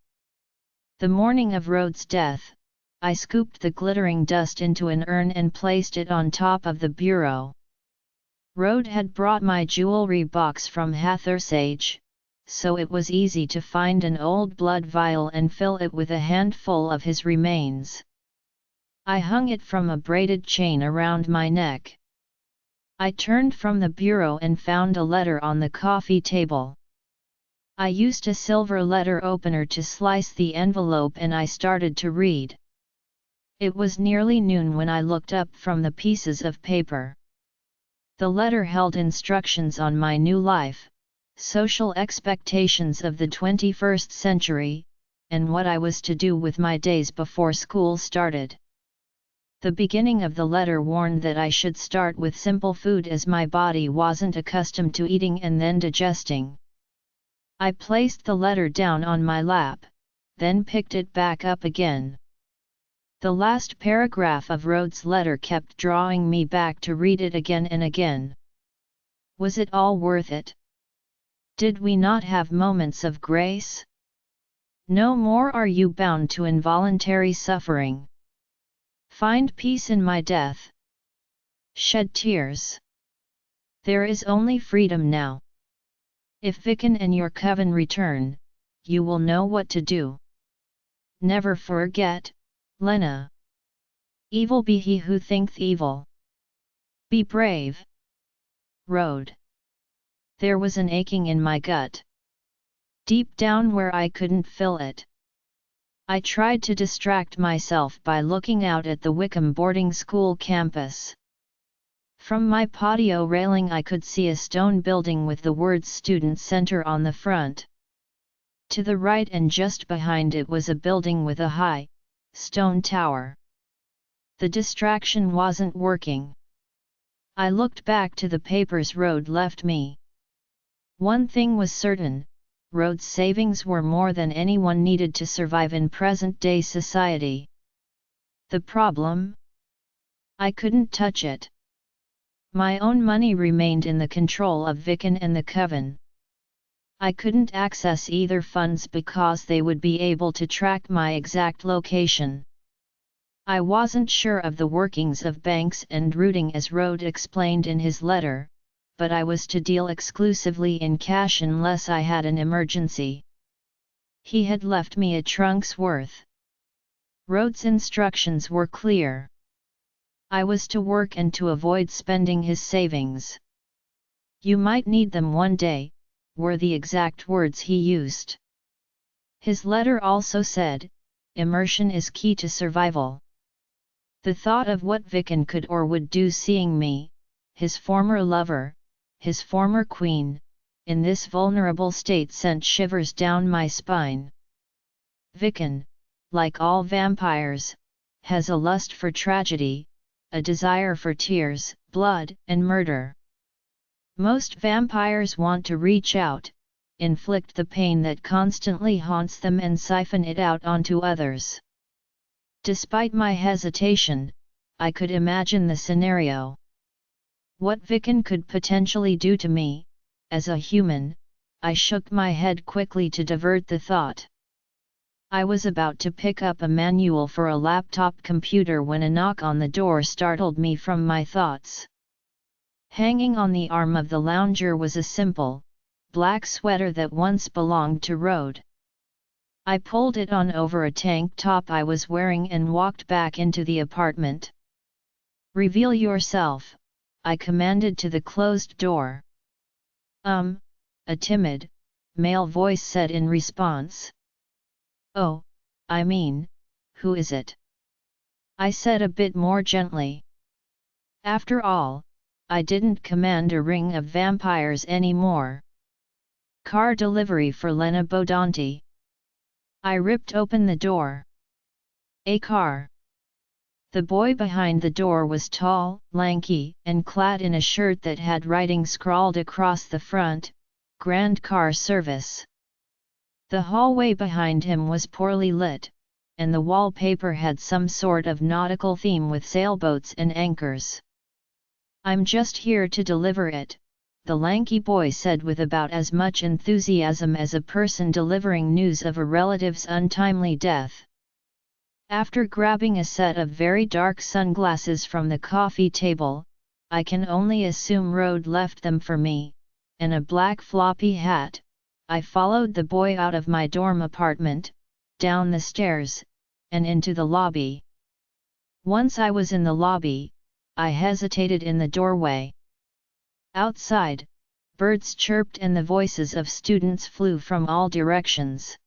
The morning of Rhodes' death, I scooped the glittering dust into an urn and placed it on top of the bureau. Rhodes had brought my jewelry box from Hathersage, so it was easy to find an old blood vial and fill it with a handful of his remains. I hung it from a braided chain around my neck. I turned from the bureau and found a letter on the coffee table. I used a silver letter opener to slice the envelope and I started to read. It was nearly noon when I looked up from the pieces of paper. The letter held instructions on my new life, social expectations of the 21st century, and what I was to do with my days before school started. The beginning of the letter warned that I should start with simple food as my body wasn't accustomed to eating and then digesting. I placed the letter down on my lap, then picked it back up again. The last paragraph of Rhodes' letter kept drawing me back to read it again and again. Was it all worth it? Did we not have moments of grace? No more are you bound to involuntary suffering. Find peace in my death. Shed tears. There is only freedom now. If Vickan and your coven return, you will know what to do. Never forget, Lena. Evil be he who thinketh evil. Be brave. Rhodes. There was an aching in my gut. Deep down where I couldn't feel it. I tried to distract myself by looking out at the Wickham boarding school campus. From my patio railing I could see a stone building with the words Student Center on the front. To the right and just behind it was a building with a high, stone tower. The distraction wasn't working. I looked back to the papers Rhodes left me. One thing was certain, Rhodes' savings were more than anyone needed to survive in present-day society. The problem? I couldn't touch it. My own money remained in the control of Vickan and the coven. I couldn't access either funds because they would be able to track my exact location. I wasn't sure of the workings of banks and routing as Rhodes explained in his letter, but I was to deal exclusively in cash unless I had an emergency. He had left me a trunk's worth. Rhodes' instructions were clear. I was to work and to avoid spending his savings. You might need them one day, were the exact words he used. His letter also said, immersion is key to survival. The thought of what Vickan could or would do seeing me, his former lover, his former queen, in this vulnerable state sent shivers down my spine. Vickan, like all vampires, has a lust for tragedy, a desire for tears, blood, and murder. Most vampires want to reach out, inflict the pain that constantly haunts them and siphon it out onto others. Despite my hesitation, I could imagine the scenario. What Vickan could potentially do to me, as a human. I shook my head quickly to divert the thought. I was about to pick up a manual for a laptop computer when a knock on the door startled me from my thoughts. Hanging on the arm of the lounger was a simple, black sweater that once belonged to Rhodes. I pulled it on over a tank top I was wearing and walked back into the apartment. Reveal yourself, I commanded to the closed door. A timid, male voice said in response. Oh, I mean, who is it? I said a bit more gently. After all, I didn't command a ring of vampires anymore. Car delivery for Lena Bodanti. I ripped open the door. A car. The boy behind the door was tall, lanky, and clad in a shirt that had writing scrawled across the front, "Grand Car Service." The hallway behind him was poorly lit, and the wallpaper had some sort of nautical theme with sailboats and anchors. "I'm just here to deliver it," the lanky boy said with about as much enthusiasm as a person delivering news of a relative's untimely death. After grabbing a set of very dark sunglasses from the coffee table, I can only assume Rode left them for me, and a black floppy hat, I followed the boy out of my dorm apartment, down the stairs, and into the lobby. Once I was in the lobby, I hesitated in the doorway. Outside, birds chirped and the voices of students flew from all directions.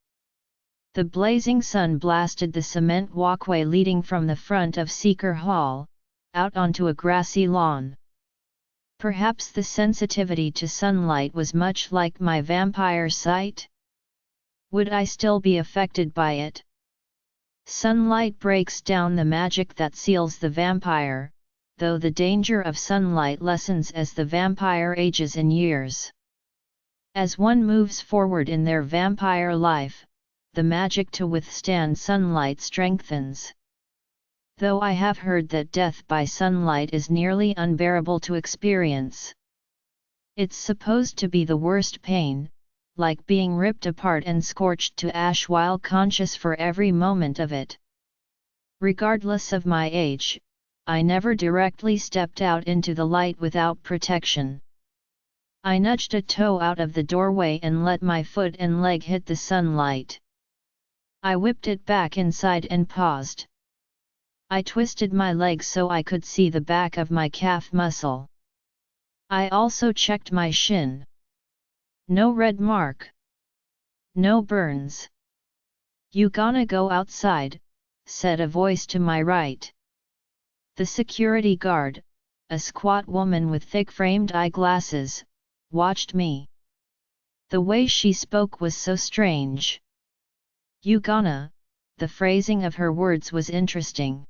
The blazing sun blasted the cement walkway leading from the front of Seeker Hall, out onto a grassy lawn. Perhaps the sensitivity to sunlight was much like my vampire sight? Would I still be affected by it? Sunlight breaks down the magic that seals the vampire, though the danger of sunlight lessens as the vampire ages in years. As one moves forward in their vampire life, the magic to withstand sunlight strengthens. Though I have heard that death by sunlight is nearly unbearable to experience. It's supposed to be the worst pain, like being ripped apart and scorched to ash while conscious for every moment of it. Regardless of my age, I never directly stepped out into the light without protection. I nudged a toe out of the doorway and let my foot and leg hit the sunlight. I whipped it back inside and paused. I twisted my leg so I could see the back of my calf muscle. I also checked my shin. No red mark. No burns. "You gonna go outside?" said a voice to my right. The security guard, a squat woman with thick-framed eyeglasses, watched me. The way she spoke was so strange. "You gonna," the phrasing of her words was interesting.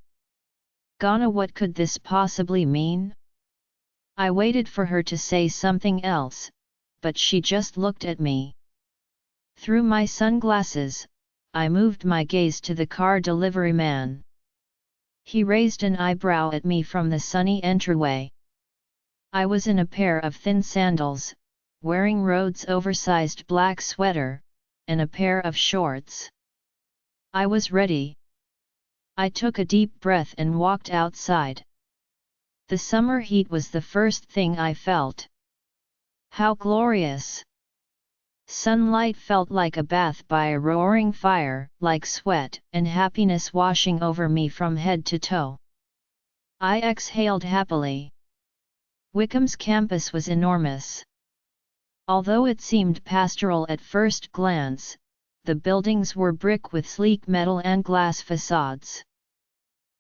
Gonna, what could this possibly mean? I waited for her to say something else, but she just looked at me. Through my sunglasses, I moved my gaze to the car delivery man. He raised an eyebrow at me from the sunny entryway. I was in a pair of thin sandals, wearing Rhodes' oversized black sweater, and a pair of shorts. I was ready. I took a deep breath and walked outside. The summer heat was the first thing I felt. How glorious! Sunlight felt like a bath by a roaring fire, like sweat and happiness washing over me from head to toe. I exhaled happily. Wickham's campus was enormous. Although it seemed pastoral at first glance, the buildings were brick with sleek metal and glass facades.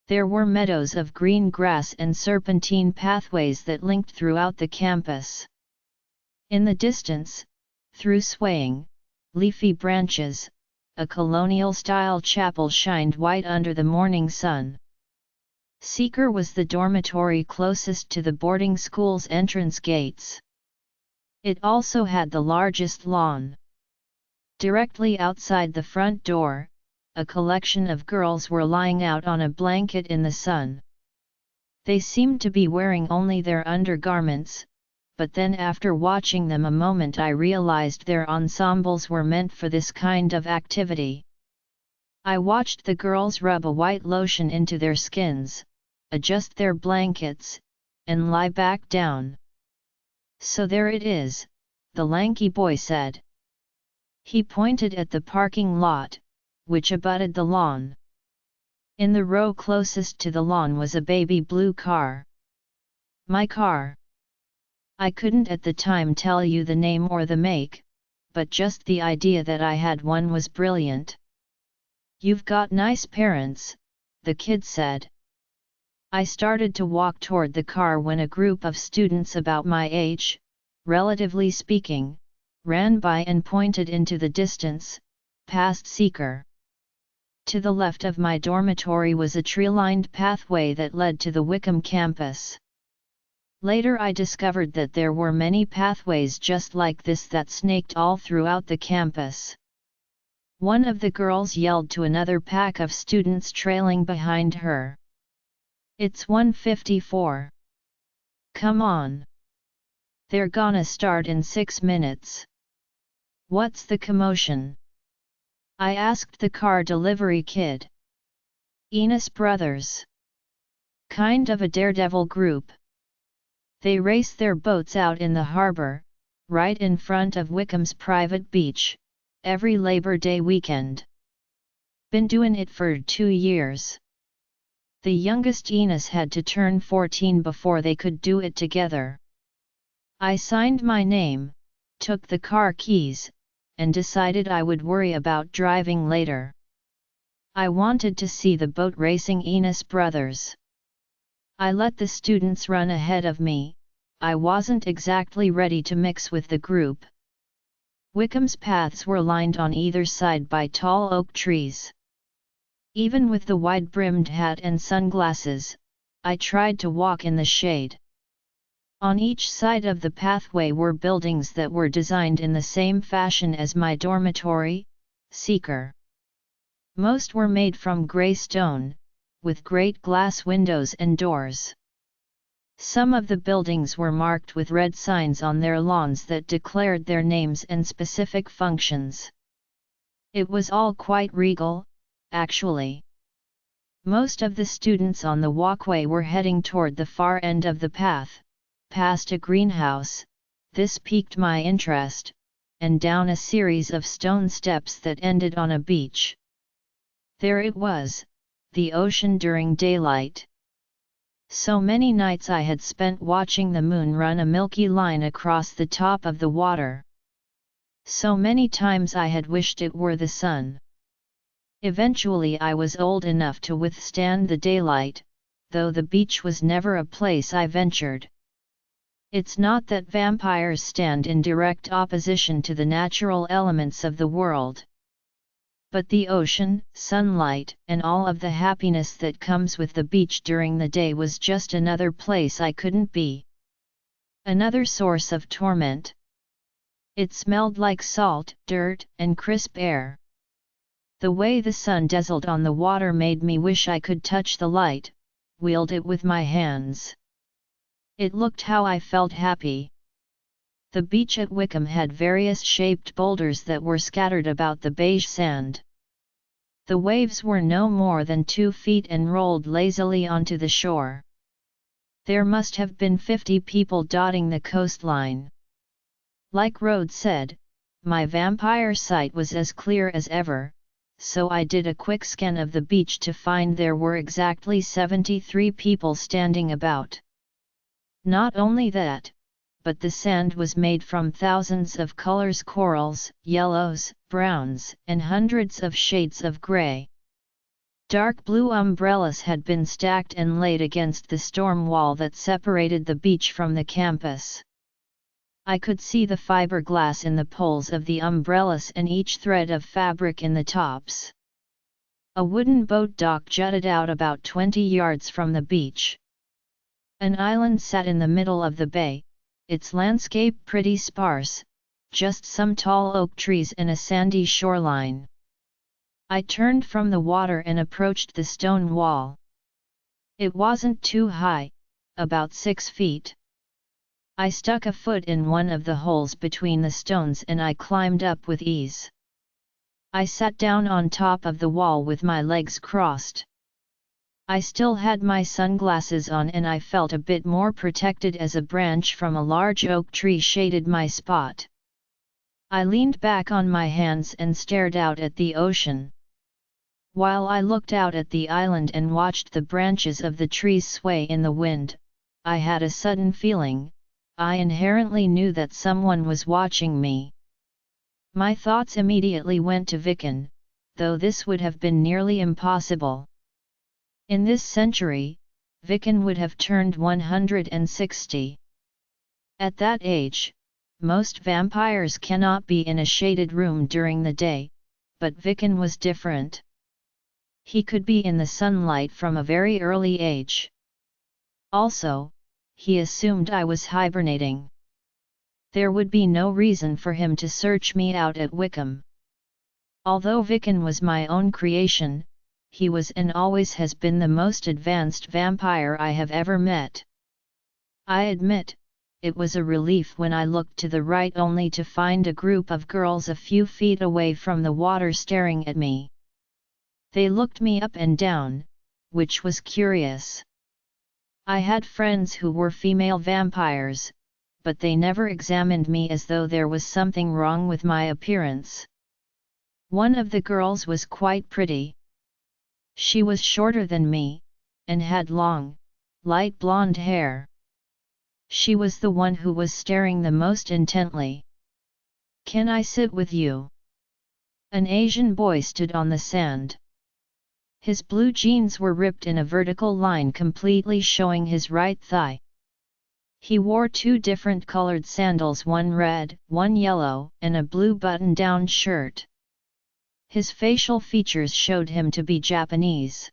There were meadows of green grass and serpentine pathways that linked throughout the campus. In the distance, through swaying, leafy branches, a colonial-style chapel shined white under the morning sun. Seeker was the dormitory closest to the boarding school's entrance gates. It also had the largest lawn. Directly outside the front door, a collection of girls were lying out on a blanket in the sun. They seemed to be wearing only their undergarments, but then after watching them a moment I realized their ensembles were meant for this kind of activity. I watched the girls rub a white lotion into their skins, adjust their blankets, and lie back down. "So there it is," the lanky boy said. He pointed at the parking lot, which abutted the lawn. In the row closest to the lawn was a baby blue car. My car. I couldn't at the time tell you the name or the make, but just the idea that I had one was brilliant. "You've got nice parents," the kid said. I started to walk toward the car when a group of students about my age, relatively speaking, ran by and pointed into the distance, past Seeker. to the left of my dormitory was a tree-lined pathway that led to the Wickham campus. Later I discovered that there were many pathways just like this that snaked all throughout the campus. One of the girls yelled to another pack of students trailing behind her. "It's 1:54. Come on. They're gonna start in 6 minutes. What's the commotion?" I asked the car delivery kid. "Enos Brothers. Kind of a daredevil group. They race their boats out in the harbor, right in front of Wickham's private beach, every Labor Day weekend. Been doing it for 2 years. The youngest Enos had to turn 14 before they could do it together. I signed my name, took the car keys, and decided I would worry about driving later. I wanted to see the boat racing Enos Brothers. I let the students run ahead of me. I wasn't exactly ready to mix with the group. Wickham's paths were lined on either side by tall oak trees. Even with the wide-brimmed hat and sunglasses, I tried to walk in the shade. On each side of the pathway were buildings that were designed in the same fashion as my dormitory, Seeker. Most were made from grey stone, with great glass windows and doors. Some of the buildings were marked with red signs on their lawns that declared their names and specific functions. It was all quite regal, actually. Most of the students on the walkway were heading toward the far end of the path, past a greenhouse. This piqued my interest, and down a series of stone steps that ended on a beach. There it was, the ocean during daylight. So many nights I had spent watching the moon run a milky line across the top of the water. So many times I had wished it were the sun. Eventually I was old enough to withstand the daylight, though the beach was never a place I ventured. It's not that vampires stand in direct opposition to the natural elements of the world. But the ocean, sunlight, and all of the happiness that comes with the beach during the day was just another place I couldn't be. Another source of torment. It smelled like salt, dirt, and crisp air. The way the sun dazzled on the water made me wish I could touch the light, wield it with my hands. It looked how I felt happy. The beach at Wickham had various shaped boulders that were scattered about the beige sand. The waves were no more than 2 feet and rolled lazily onto the shore. There must have been 50 people dotting the coastline. Like Rhodes said, my vampire sight was as clear as ever, so I did a quick scan of the beach to find there were exactly 73 people standing about. Not only that, but the sand was made from thousands of colors: corals, yellows, browns, and hundreds of shades of gray. Dark blue umbrellas had been stacked and laid against the storm wall that separated the beach from the campus. I could see the fiberglass in the poles of the umbrellas and each thread of fabric in the tops. A wooden boat dock jutted out about 20 yards from the beach. An island sat in the middle of the bay, its landscape pretty sparse, just some tall oak trees and a sandy shoreline. I turned from the water and approached the stone wall. It wasn't too high, about 6 feet. I stuck a foot in one of the holes between the stones and I climbed up with ease. I sat down on top of the wall with my legs crossed. I still had my sunglasses on and I felt a bit more protected as a branch from a large oak tree shaded my spot. I leaned back on my hands and stared out at the ocean. While I looked out at the island and watched the branches of the trees sway in the wind, I had a sudden feeling. I inherently knew that someone was watching me. My thoughts immediately went to Vicken, though this would have been nearly impossible. In this century, Vicken would have turned 160. At that age, most vampires cannot be in a shaded room during the day, but Vicken was different. He could be in the sunlight from a very early age. Also, he assumed I was hibernating. There would be no reason for him to search me out at Wickham. Although Vickan was my own creation, he was and always has been the most advanced vampire I have ever met. I admit, it was a relief when I looked to the right only to find a group of girls a few feet away from the water staring at me. They looked me up and down, which was curious. I had friends who were female vampires, but they never examined me as though there was something wrong with my appearance. One of the girls was quite pretty. She was shorter than me, and had long, light blonde hair. She was the one who was staring the most intently. "Can I sit with you?" An Asian boy stood on the sand. His blue jeans were ripped in a vertical line completely showing his right thigh. He wore 2 different colored sandals, one red, one yellow, and a blue button-down shirt. His facial features showed him to be Japanese.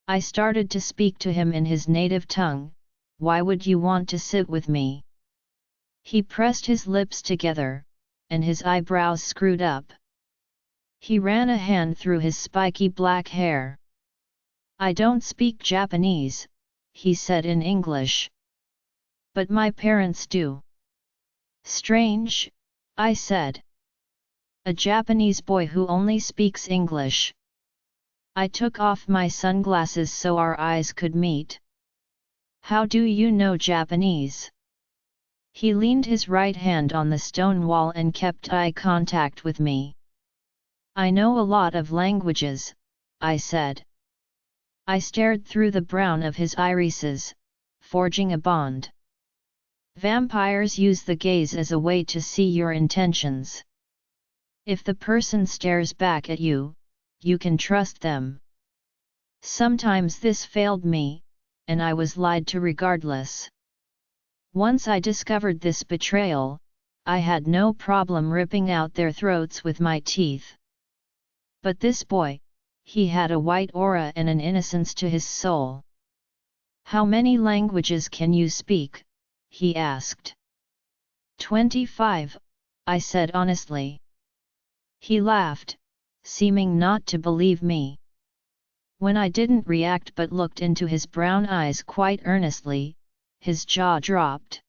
I started to speak to him in his native tongue. "Why would you want to sit with me?" He pressed his lips together, and his eyebrows screwed up. He ran a hand through his spiky black hair. "I don't speak Japanese," he said in English. "But my parents do." "Strange," I said. "A Japanese boy who only speaks English." I took off my sunglasses so our eyes could meet. "How do you know Japanese?" He leaned his right hand on the stone wall and kept eye contact with me. "I know a lot of languages," I said. I stared through the brown of his irises, forging a bond. Vampires use the gaze as a way to see your intentions. If the person stares back at you, you can trust them. Sometimes this failed me, and I was lied to regardless. Once I discovered this betrayal, I had no problem ripping out their throats with my teeth. But this boy, he had a white aura and an innocence to his soul. "How many languages can you speak?" he asked. 25, I said honestly. He laughed, seeming not to believe me. When I didn't react but looked into his brown eyes quite earnestly, his jaw dropped.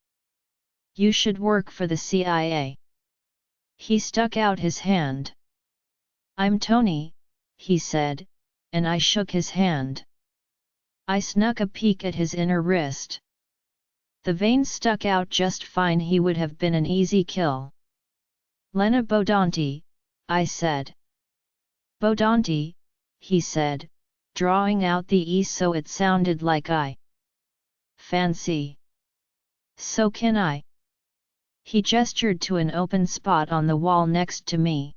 "You should work for the CIA." He stuck out his hand. "I'm Tony," he said, and I shook his hand. I snuck a peek at his inner wrist. The veins stuck out just fine. He would have been an easy kill. "Lena Bodanti," I said. "Bodanti," he said, drawing out the E so it sounded like I. "Fancy. So can I." He gestured to an open spot on the wall next to me.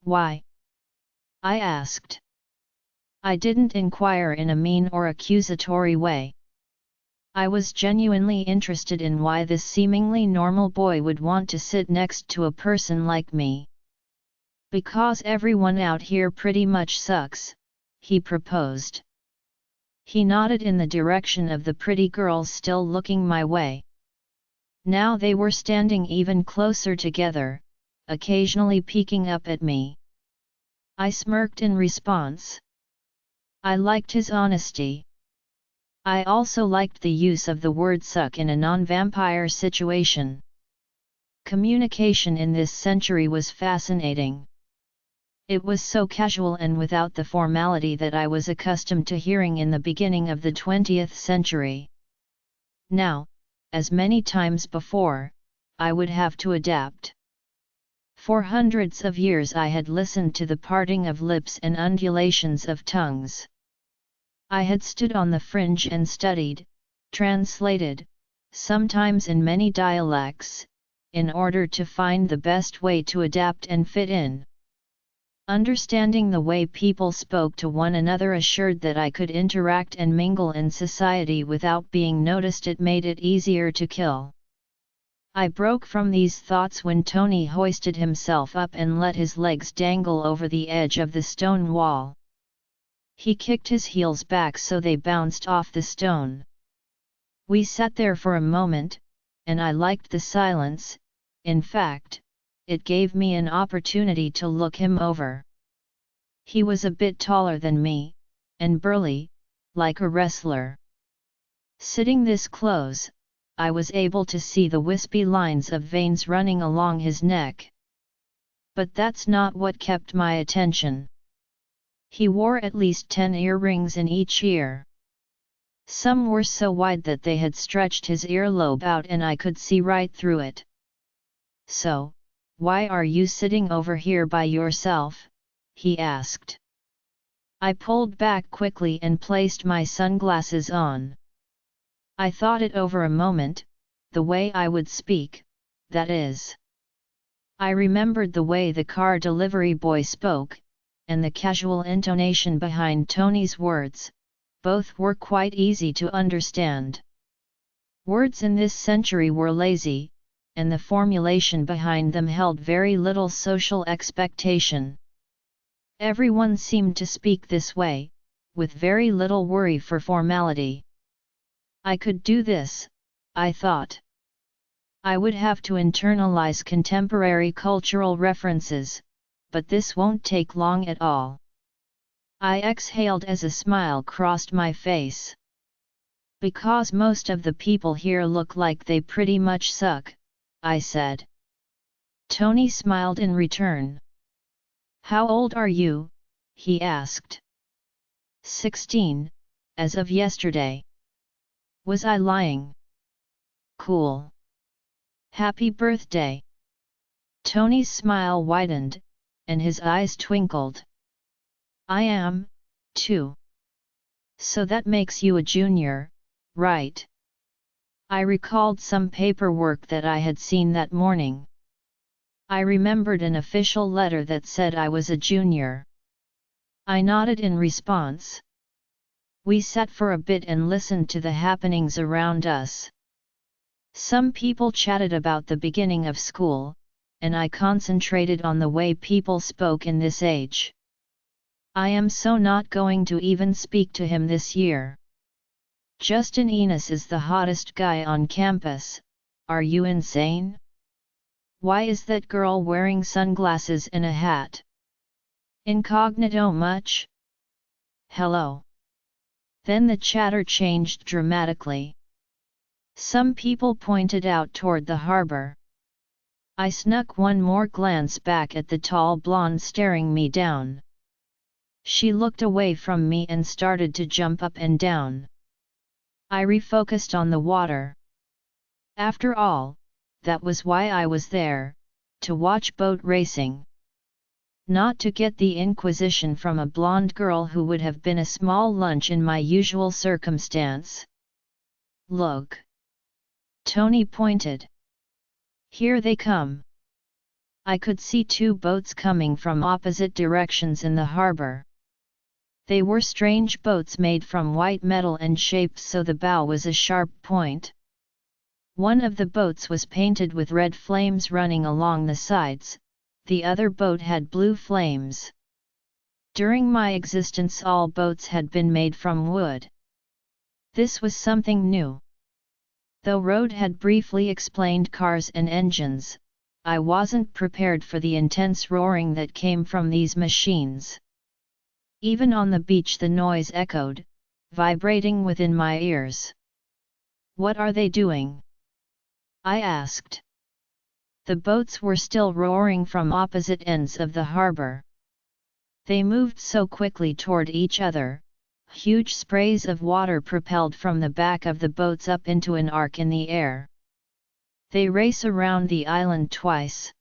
"Why?" I asked. I didn't inquire in a mean or accusatory way. I was genuinely interested in why this seemingly normal boy would want to sit next to a person like me. "Because everyone out here pretty much sucks," he proposed. He nodded in the direction of the pretty girls still looking my way. Now they were standing even closer together, occasionally peeking up at me. I smirked in response. I liked his honesty. I also liked the use of the word suck in a non-vampire situation. Communication in this century was fascinating. It was so casual and without the formality that I was accustomed to hearing in the beginning of the 20th century. Now, as many times before, I would have to adapt. For hundreds of years I had listened to the parting of lips and undulations of tongues. I had stood on the fringe and studied, translated, sometimes in many dialects, in order to find the best way to adapt and fit in. Understanding the way people spoke to one another assured that I could interact and mingle in society without being noticed. It made it easier to kill. I broke from these thoughts when Tony hoisted himself up and let his legs dangle over the edge of the stone wall. He kicked his heels back so they bounced off the stone. We sat there for a moment, and I liked the silence. In fact, it gave me an opportunity to look him over. He was a bit taller than me, and burly, like a wrestler. Sitting this close, I was able to see the wispy lines of veins running along his neck. But that's not what kept my attention. He wore at least 10 earrings in each ear. Some were so wide that they had stretched his earlobe out and I could see right through it. "So, why are you sitting over here by yourself?" he asked. I pulled back quickly and placed my sunglasses on. I thought it over a moment, the way I would speak, that is. I remembered the way the car delivery boy spoke, and the casual intonation behind Tony's words. Both were quite easy to understand. Words in this century were lazy, and the formulation behind them held very little social expectation. Everyone seemed to speak this way, with very little worry for formality. I could do this, I thought. I would have to internalize contemporary cultural references, but this won't take long at all. I exhaled as a smile crossed my face. "Because most of the people here look like they pretty much suck," I said. Tony smiled in return. "How old are you?" he asked. 16, as of yesterday. Was I lying? Cool. Happy birthday. Tony's smile widened, and his eyes twinkled. I am, too. So that makes you a junior, right? I recalled some paperwork that I had seen that morning. I remembered an official letter that said I was a junior. I nodded in response. We sat for a bit and listened to the happenings around us. Some people chatted about the beginning of school, and I concentrated on the way people spoke in this age. I am so not going to even speak to him this year. Justin Enos is the hottest guy on campus. Are you insane? Why is that girl wearing sunglasses and a hat? Incognito much? Hello. Then the chatter changed dramatically. Some people pointed out toward the harbor. I snuck one more glance back at the tall blonde staring me down. She looked away from me and started to jump up and down. I refocused on the water. After all, that was why I was there, to watch boat racing. Not to get the inquisition from a blonde girl who would have been a small lunch in my usual circumstance. Look. Tony pointed. Here they come. I could see two boats coming from opposite directions in the harbor. They were strange boats made from white metal and shaped so the bow was a sharp point. One of the boats was painted with red flames running along the sides, the other boat had blue flames. During my existence all boats had been made from wood. This was something new. Though Rode had briefly explained cars and engines, I wasn't prepared for the intense roaring that came from these machines. Even on the beach the noise echoed, vibrating within my ears. What are they doing? I asked. The boats were still roaring from opposite ends of the harbor. They moved so quickly toward each other, huge sprays of water propelled from the back of the boats up into an arc in the air. They race around the island twice.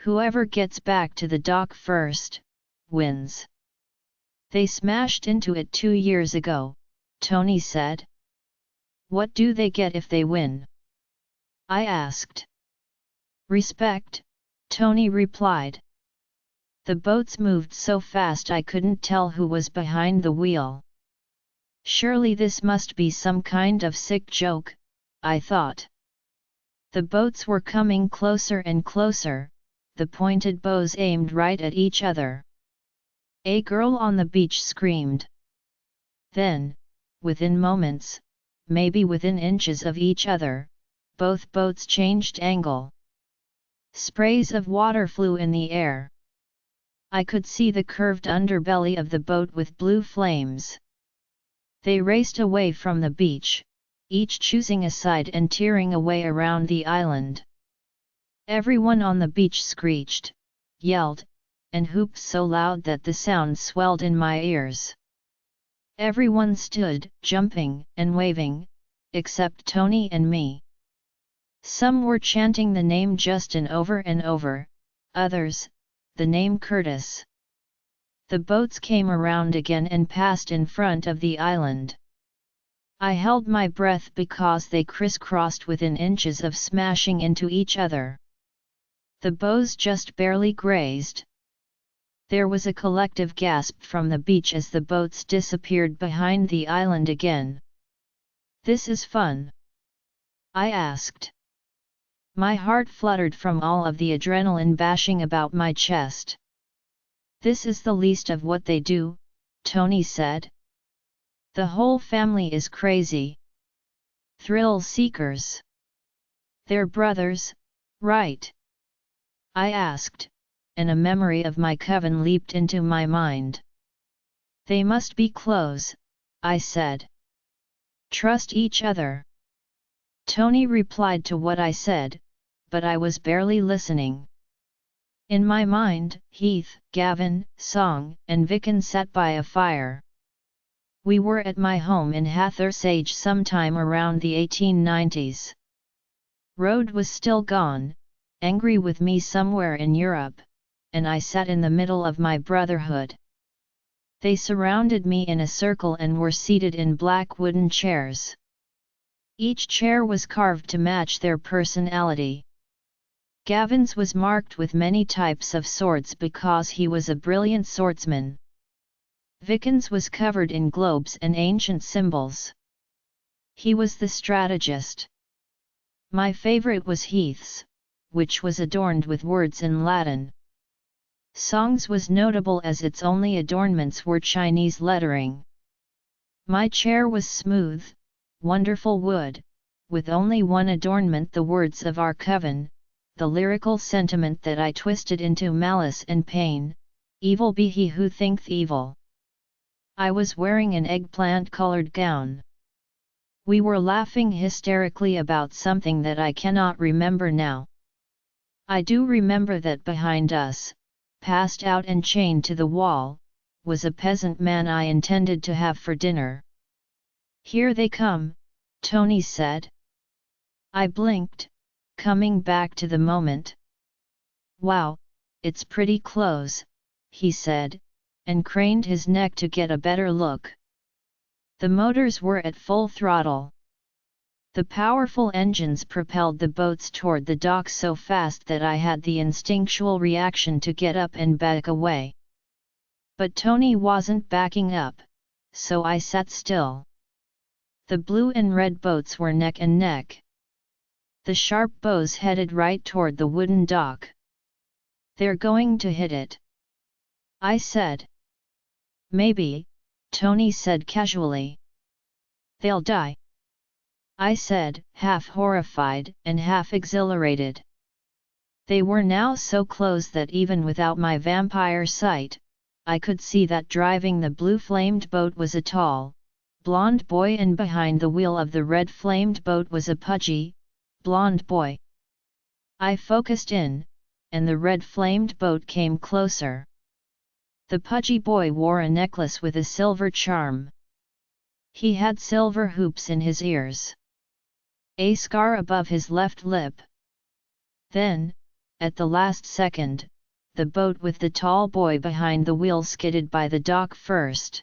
Whoever gets back to the dock first, wins. They smashed into it 2 years ago, Tony said. What do they get if they win? I asked. Respect, Tony replied. The boats moved so fast I couldn't tell who was behind the wheel. Surely this must be some kind of sick joke, I thought. The boats were coming closer and closer, the pointed bows aimed right at each other. A girl on the beach screamed. Then, within moments, maybe within inches of each other, both boats changed angle. Sprays of water flew in the air. I could see the curved underbelly of the boat with blue flames. They raced away from the beach, each choosing a side and tearing away around the island. Everyone on the beach screeched, yelled, and whooped so loud that the sound swelled in my ears. Everyone stood, jumping and waving, except Tony and me. Some were chanting the name Justin over and over, others, the name Curtis. The boats came around again and passed in front of the island. I held my breath because they crisscrossed within inches of smashing into each other. The bows just barely grazed. There was a collective gasp from the beach as the boats disappeared behind the island again. "This is fun?" I asked. My heart fluttered from all of the adrenaline bashing about my chest. "This is the least of what they do," Tony said. "The whole family is crazy. Thrill seekers. They're brothers, right?" I asked, and a memory of my coven leaped into my mind. "They must be close," I said. "Trust each other." Tony replied to what I said, but I was barely listening. In my mind, Heath, Gavin, Song, and Vicken sat by a fire. We were at my home in Hathersage sometime around the 1890s. Rode was still gone, angry with me somewhere in Europe, and I sat in the middle of my brotherhood. They surrounded me in a circle and were seated in black wooden chairs. Each chair was carved to match their personality. Gavin's was marked with many types of swords because he was a brilliant swordsman. Vicken's was covered in globes and ancient symbols. He was the strategist. My favorite was Heath's, which was adorned with words in Latin. Song's was notable as its only adornments were Chinese lettering. My chair was smooth, wonderful wood, with only one adornment: the words of our coven, the lyrical sentiment that I twisted into malice and pain: "Evil be he who thinketh evil." I was wearing an eggplant-colored gown. We were laughing hysterically about something that I cannot remember now. I do remember that behind us, passed out and chained to the wall, was a peasant man I intended to have for dinner. "Here they come," Tony said. I blinked, coming back to the moment. "Wow, it's pretty close," he said, and craned his neck to get a better look. The motors were at full throttle. The powerful engines propelled the boats toward the dock so fast that I had the instinctual reaction to get up and back away. But Tony wasn't backing up, so I sat still. The blue and red boats were neck and neck. The sharp bows headed right toward the wooden dock. "They're going to hit it," I said. "Maybe," Tony said casually. "They'll die," I said, half horrified and half exhilarated. They were now so close that even without my vampire sight, I could see that driving the blue-flamed boat was a tall, blonde boy, and behind the wheel of the red-flamed boat was a pudgy, blonde boy. I focused in, and the red-flamed boat came closer. The pudgy boy wore a necklace with a silver charm. He had silver hoops in his ears. A scar above his left lip. Then, at the last second, the boat with the tall boy behind the wheel skidded by the dock first.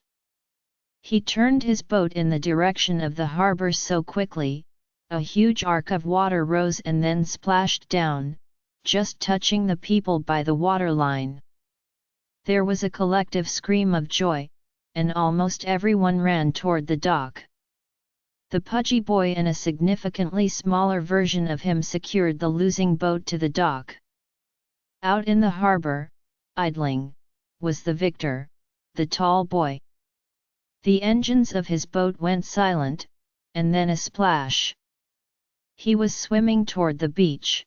He turned his boat in the direction of the harbor so quickly, a huge arc of water rose and then splashed down, just touching the people by the waterline. There was a collective scream of joy, and almost everyone ran toward the dock. The pudgy boy and a significantly smaller version of him secured the losing boat to the dock. Out in the harbor, idling, was the victor, the tall boy. The engines of his boat went silent, and then a splash. He was swimming toward the beach.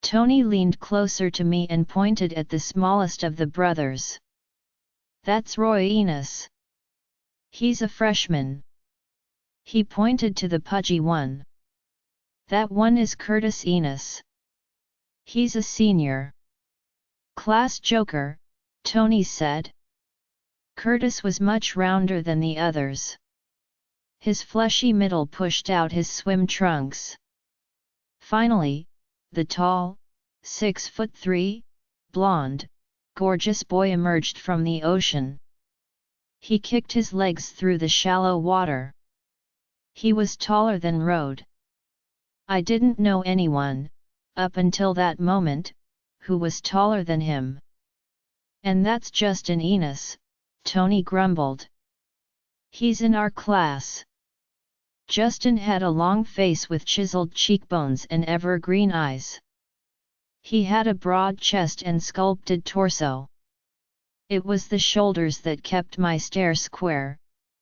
Tony leaned closer to me and pointed at the smallest of the brothers. "That's Roy Enos. He's a freshman." He pointed to the pudgy one. "That one is Curtis Enos. He's a senior." "Class joker," Tony said. Curtis was much rounder than the others. His fleshy middle pushed out his swim trunks. Finally, the tall, 6'3", blonde, gorgeous boy emerged from the ocean. He kicked his legs through the shallow water. He was taller than Rode. I didn't know anyone, up until that moment, who was taller than him. "And that's Justin Enos," Tony grumbled. "He's in our class." Justin had a long face with chiseled cheekbones and evergreen eyes. He had a broad chest and sculpted torso. It was the shoulders that kept my stare square,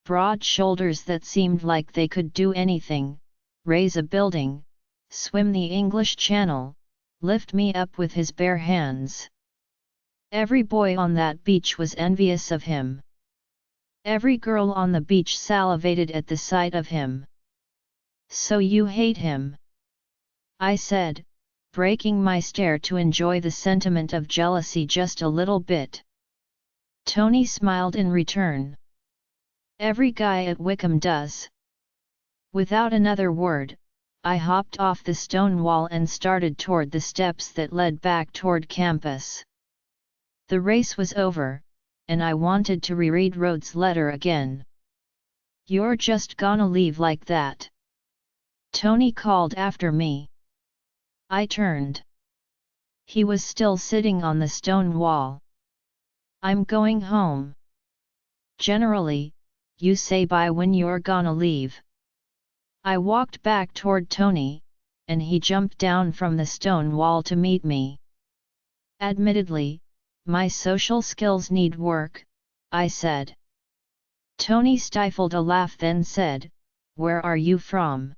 broad shoulders that seemed like they could do anything: raise a building, swim the English Channel, lift me up with his bare hands. Every boy on that beach was envious of him. Every girl on the beach salivated at the sight of him. "So you hate him?" I said, breaking my stare to enjoy the sentiment of jealousy just a little bit. Tony smiled in return. "Every guy at Wickham does." Without another word, I hopped off the stone wall and started toward the steps that led back toward campus. The race was over, and I wanted to reread Rhodes' letter again. "You're just gonna leave like that?" Tony called after me. I turned. He was still sitting on the stone wall. "I'm going home." "Generally, you say bye when you're gonna leave." I walked back toward Tony, and he jumped down from the stone wall to meet me. "Admittedly, my social skills need work," I said. Tony stifled a laugh, then said, "Where are you from?"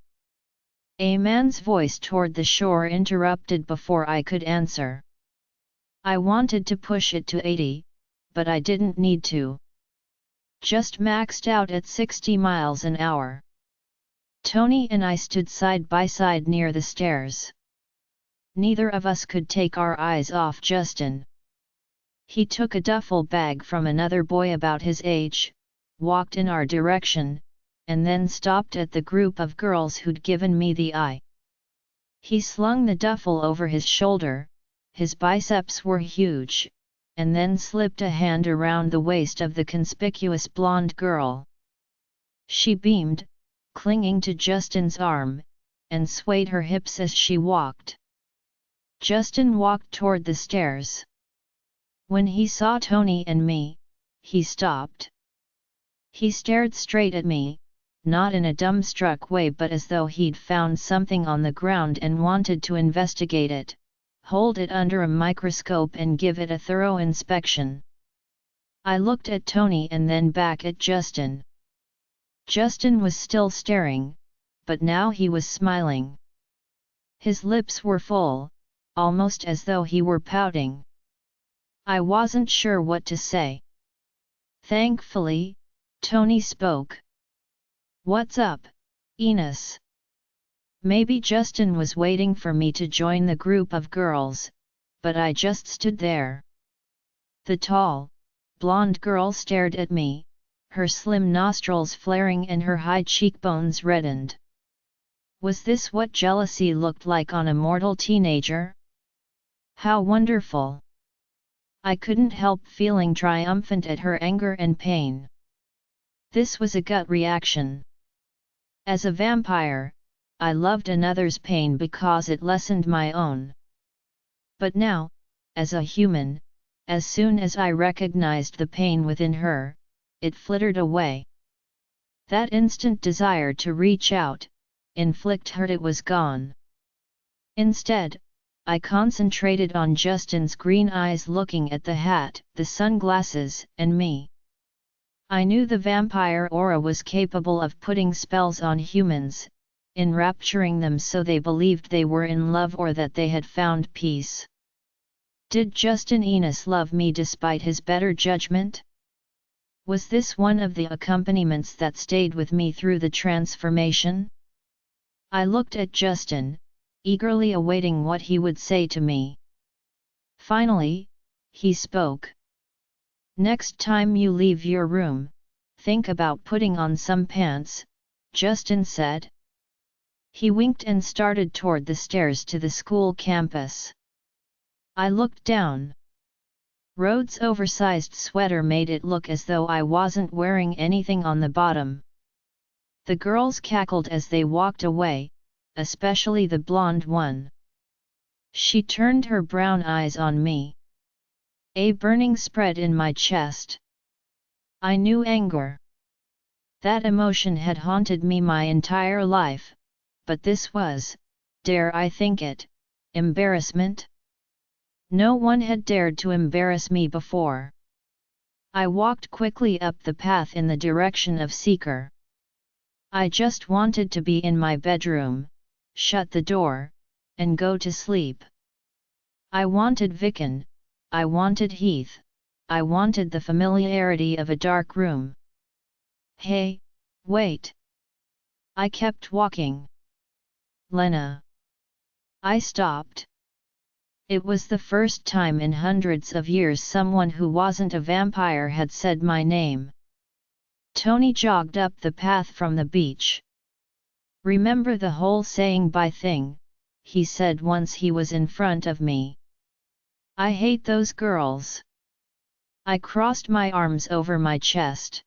A man's voice toward the shore interrupted before I could answer. I wanted to push it to 80, but I didn't need to. Just maxed out at 60 miles an hour. Tony and I stood side by side near the stairs. Neither of us could take our eyes off Justin. He took a duffel bag from another boy about his age, walked in our direction, and then stopped at the group of girls who'd given me the eye. He slung the duffel over his shoulder, his biceps were huge, and then slipped a hand around the waist of the conspicuous blonde girl. She beamed, clinging to Justin's arm, and swayed her hips as she walked. Justin walked toward the stairs. When he saw Tony and me, he stopped. He stared straight at me, not in a dumbstruck way but as though he'd found something on the ground and wanted to investigate it, hold it under a microscope and give it a thorough inspection. I looked at Tony and then back at Justin. Justin was still staring, but now he was smiling. His lips were full, almost as though he were pouting. I wasn't sure what to say. Thankfully, Tony spoke. "What's up, Enos?" Maybe Justin was waiting for me to join the group of girls, but I just stood there. The tall, blonde girl stared at me, her slim nostrils flaring and her high cheekbones reddened. Was this what jealousy looked like on a mortal teenager? How wonderful! I couldn't help feeling triumphant at her anger and pain. This was a gut reaction. As a vampire, I loved another's pain because it lessened my own. But now, as a human, as soon as I recognized the pain within her, it flittered away. That instant desire to reach out, inflict hurt, it was gone. Instead, I concentrated on Justin's green eyes looking at the hat, the sunglasses, and me. I knew the vampire aura was capable of putting spells on humans, enrapturing them so they believed they were in love or that they had found peace. Did Justin Enos love me despite his better judgment? Was this one of the accompaniments that stayed with me through the transformation? I looked at Justin, eagerly awaiting what he would say to me. Finally, he spoke. "Next time you leave your room, think about putting on some pants," Justin said. He winked and started toward the stairs to the school campus. I looked down. Rhodes' oversized sweater made it look as though I wasn't wearing anything on the bottom. The girls cackled as they walked away, especially the blonde one. She turned her brown eyes on me. A burning spread in my chest. I knew anger. That emotion had haunted me my entire life, but this was, dare I think it, embarrassment? No one had dared to embarrass me before. I walked quickly up the path in the direction of Seeker. I just wanted to be in my bedroom, shut the door, and go to sleep. I wanted Vicken, I wanted Heath, I wanted the familiarity of a dark room. Hey, wait! I kept walking. Lena. I stopped. It was the first time in hundreds of years someone who wasn't a vampire had said my name. Tony jogged up the path from the beach. "Remember the whole saying bye thing," he said once he was in front of me. "I hate those girls." I crossed my arms over my chest.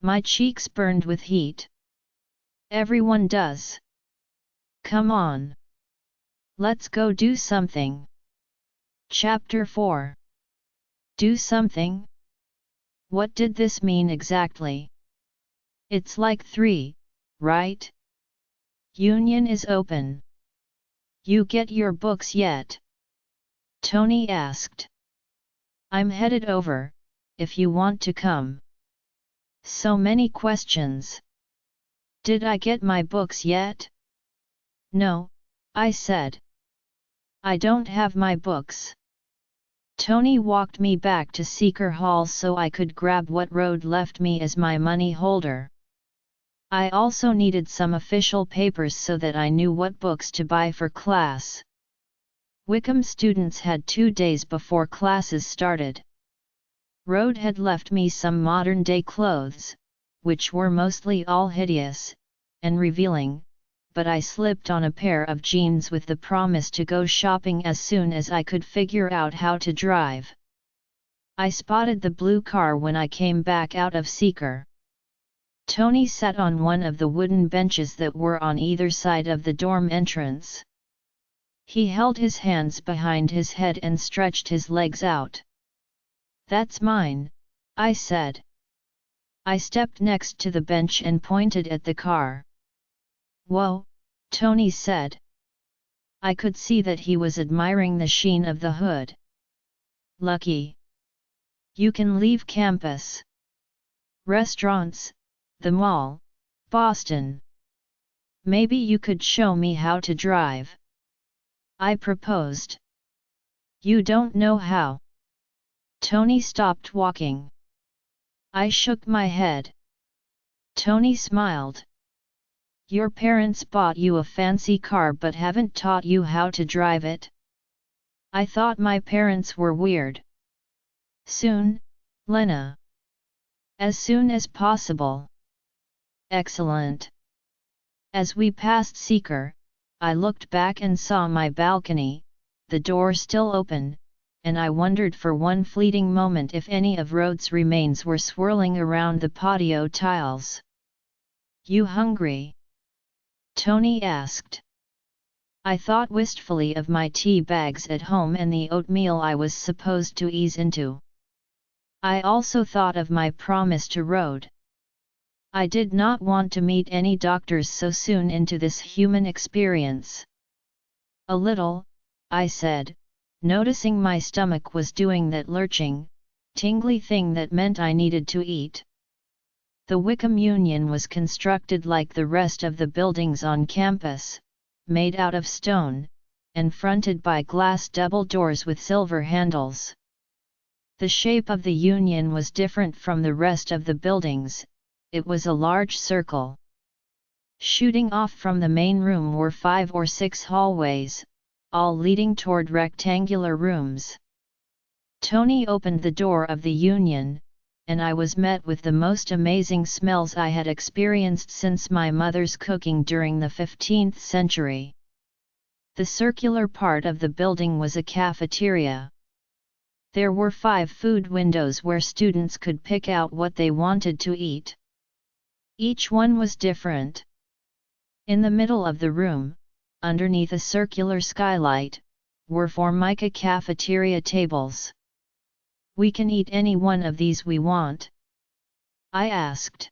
My cheeks burned with heat. "Everyone does. Come on. Let's go do something." Chapter 4. Do something? What did this mean exactly? It's like 3, right? Union is open. You get your books yet? Tony asked. I'm headed over, if you want to come. So many questions. Did I get my books yet? No, I said. I don't have my books. Tony walked me back to Seeker Hall so I could grab what Rhodes left me as my money holder. I also needed some official papers so that I knew what books to buy for class. Wickham students had 2 days before classes started. Rhodes had left me some modern-day clothes, which were mostly all hideous and revealing, but I slipped on a pair of jeans with the promise to go shopping as soon as I could figure out how to drive. I spotted the blue car when I came back out of Seeker. Tony sat on one of the wooden benches that were on either side of the dorm entrance. He held his hands behind his head and stretched his legs out. "That's mine," I said. I stepped next to the bench and pointed at the car. "Whoa," Tony said. I could see that he was admiring the sheen of the hood. "Lucky. You can leave campus. Restaurants, the mall, Boston. Maybe you could show me how to drive," I proposed. "You don't know how." Tony stopped walking. I shook my head. Tony smiled. "Your parents bought you a fancy car but haven't taught you how to drive it?" I thought my parents were weird. "Soon, Lena. As soon as possible." "Excellent." As we passed Seeker, I looked back and saw my balcony, the door still open, and I wondered for one fleeting moment if any of Rhodes' remains were swirling around the patio tiles. "You hungry?" Tony asked. I thought wistfully of my tea bags at home and the oatmeal I was supposed to ease into. I also thought of my promise to Rhodes. I did not want to meet any doctors so soon into this human experience. "A little," I said, noticing my stomach was doing that lurching, tingly thing that meant I needed to eat. The Wickham Union was constructed like the rest of the buildings on campus, made out of stone, and fronted by glass double doors with silver handles. The shape of the Union was different from the rest of the buildings. It was a large circle. Shooting off from the main room were 5 or 6 hallways, all leading toward rectangular rooms. Tony opened the door of the Union, and I was met with the most amazing smells I had experienced since my mother's cooking during the 15th century. The circular part of the building was a cafeteria. There were 5 food windows where students could pick out what they wanted to eat. Each one was different. In the middle of the room, underneath a circular skylight, were Formica cafeteria tables. "We can eat any one of these we want?" I asked.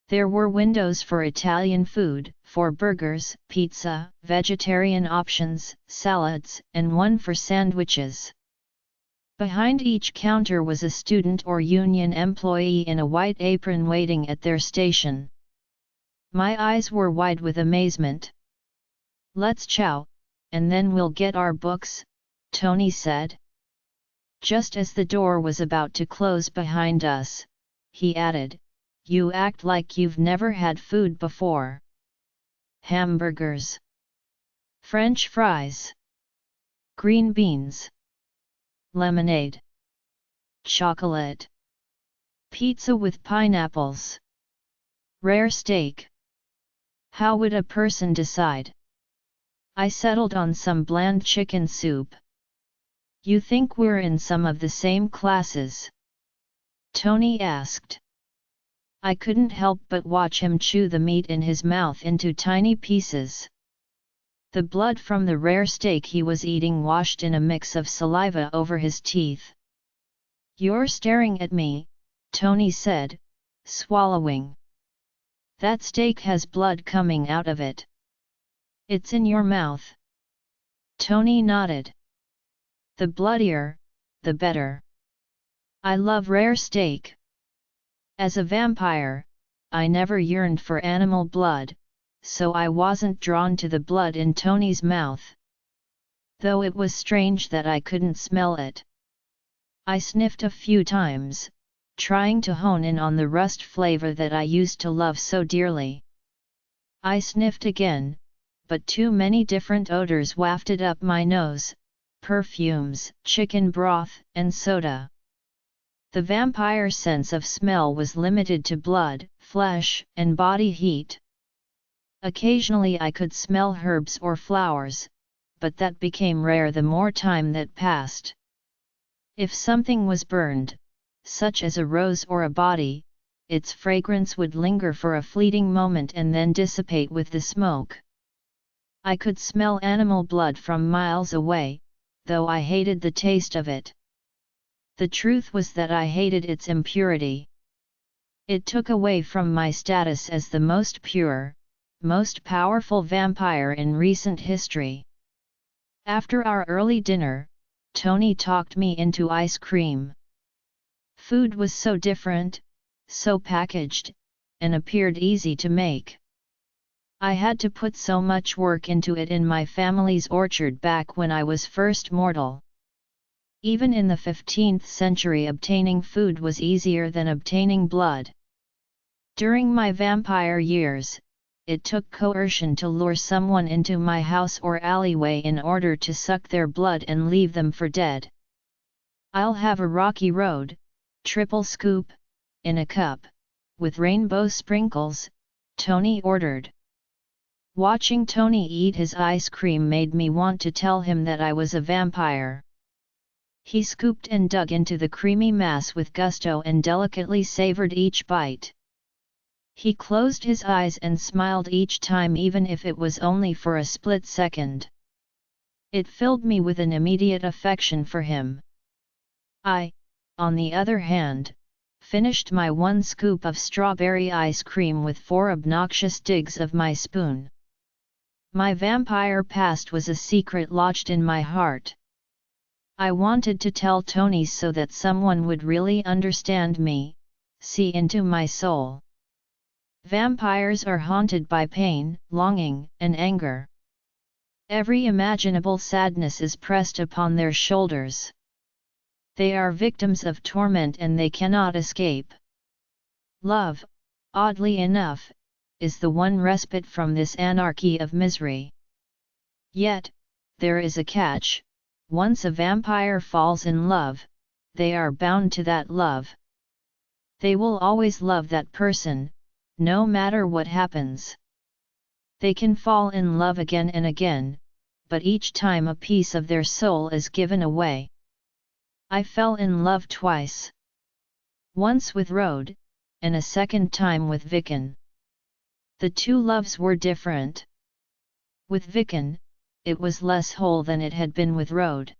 There were windows for Italian food, for burgers, pizza, vegetarian options, salads, and one for sandwiches. Behind each counter was a student or union employee in a white apron waiting at their station. My eyes were wide with amazement. "Let's chow, and then we'll get our books," Tony said. Just as the door was about to close behind us, he added, "You act like you've never had food before. Hamburgers, French fries, green beans, lemonade, chocolate, pizza with pineapples, rare steak. How would a person decide?" I settled on some bland chicken soup. "You think we're in some of the same classes?" Tony asked. I couldn't help but watch him chew the meat in his mouth into tiny pieces. The blood from the rare steak he was eating washed in a mix of saliva over his teeth. "You're staring at me," Tony said, swallowing. "That steak has blood coming out of it." "It's in your mouth." Tony nodded. "The bloodier, the better. I love rare steak. As a vampire, I never yearned for animal blood, so I wasn't drawn to the blood in Tony's mouth. Though it was strange that I couldn't smell it. I sniffed a few times, trying to hone in on the rust flavor that I used to love so dearly. I sniffed again, but too many different odors wafted up my nose: perfumes, chicken broth, and soda. The vampire sense of smell was limited to blood, flesh, and body heat. Occasionally I could smell herbs or flowers, but that became rare the more time that passed. If something was burned, such as a rose or a body, its fragrance would linger for a fleeting moment and then dissipate with the smoke. I could smell animal blood from miles away, though I hated the taste of it. The truth was that I hated its impurity. It took away from my status as the most pure, most powerful vampire in recent history. After our early dinner, Tony talked me into ice cream. Food was so different, so packaged, and appeared easy to make. I had to put so much work into it in my family's orchard back when I was first mortal. Even in the 15th century, obtaining food was easier than obtaining blood. During my vampire years, it took coercion to lure someone into my house or alleyway in order to suck their blood and leave them for dead. "I'll have a Rocky Road, triple scoop, in a cup, with rainbow sprinkles," Tony ordered. Watching Tony eat his ice cream made me want to tell him that I was a vampire. He scooped and dug into the creamy mass with gusto and delicately savored each bite. He closed his eyes and smiled each time, even if it was only for a split second. It filled me with an immediate affection for him. I, on the other hand, finished my one scoop of strawberry ice cream with 4 obnoxious digs of my spoon. My vampire past was a secret lodged in my heart. I wanted to tell Tony so that someone would really understand me, see into my soul. Vampires are haunted by pain, longing, and anger. Every imaginable sadness is pressed upon their shoulders. They are victims of torment and they cannot escape. Love, oddly enough, is the one respite from this anarchy of misery. Yet, there is a catch: once a vampire falls in love, they are bound to that love. They will always love that person, no matter what happens. They can fall in love again and again, but each time a piece of their soul is given away. I fell in love twice. Once with Rode, and a second time with Vicken. The two loves were different. With Vicken, it was less whole than it had been with Rode.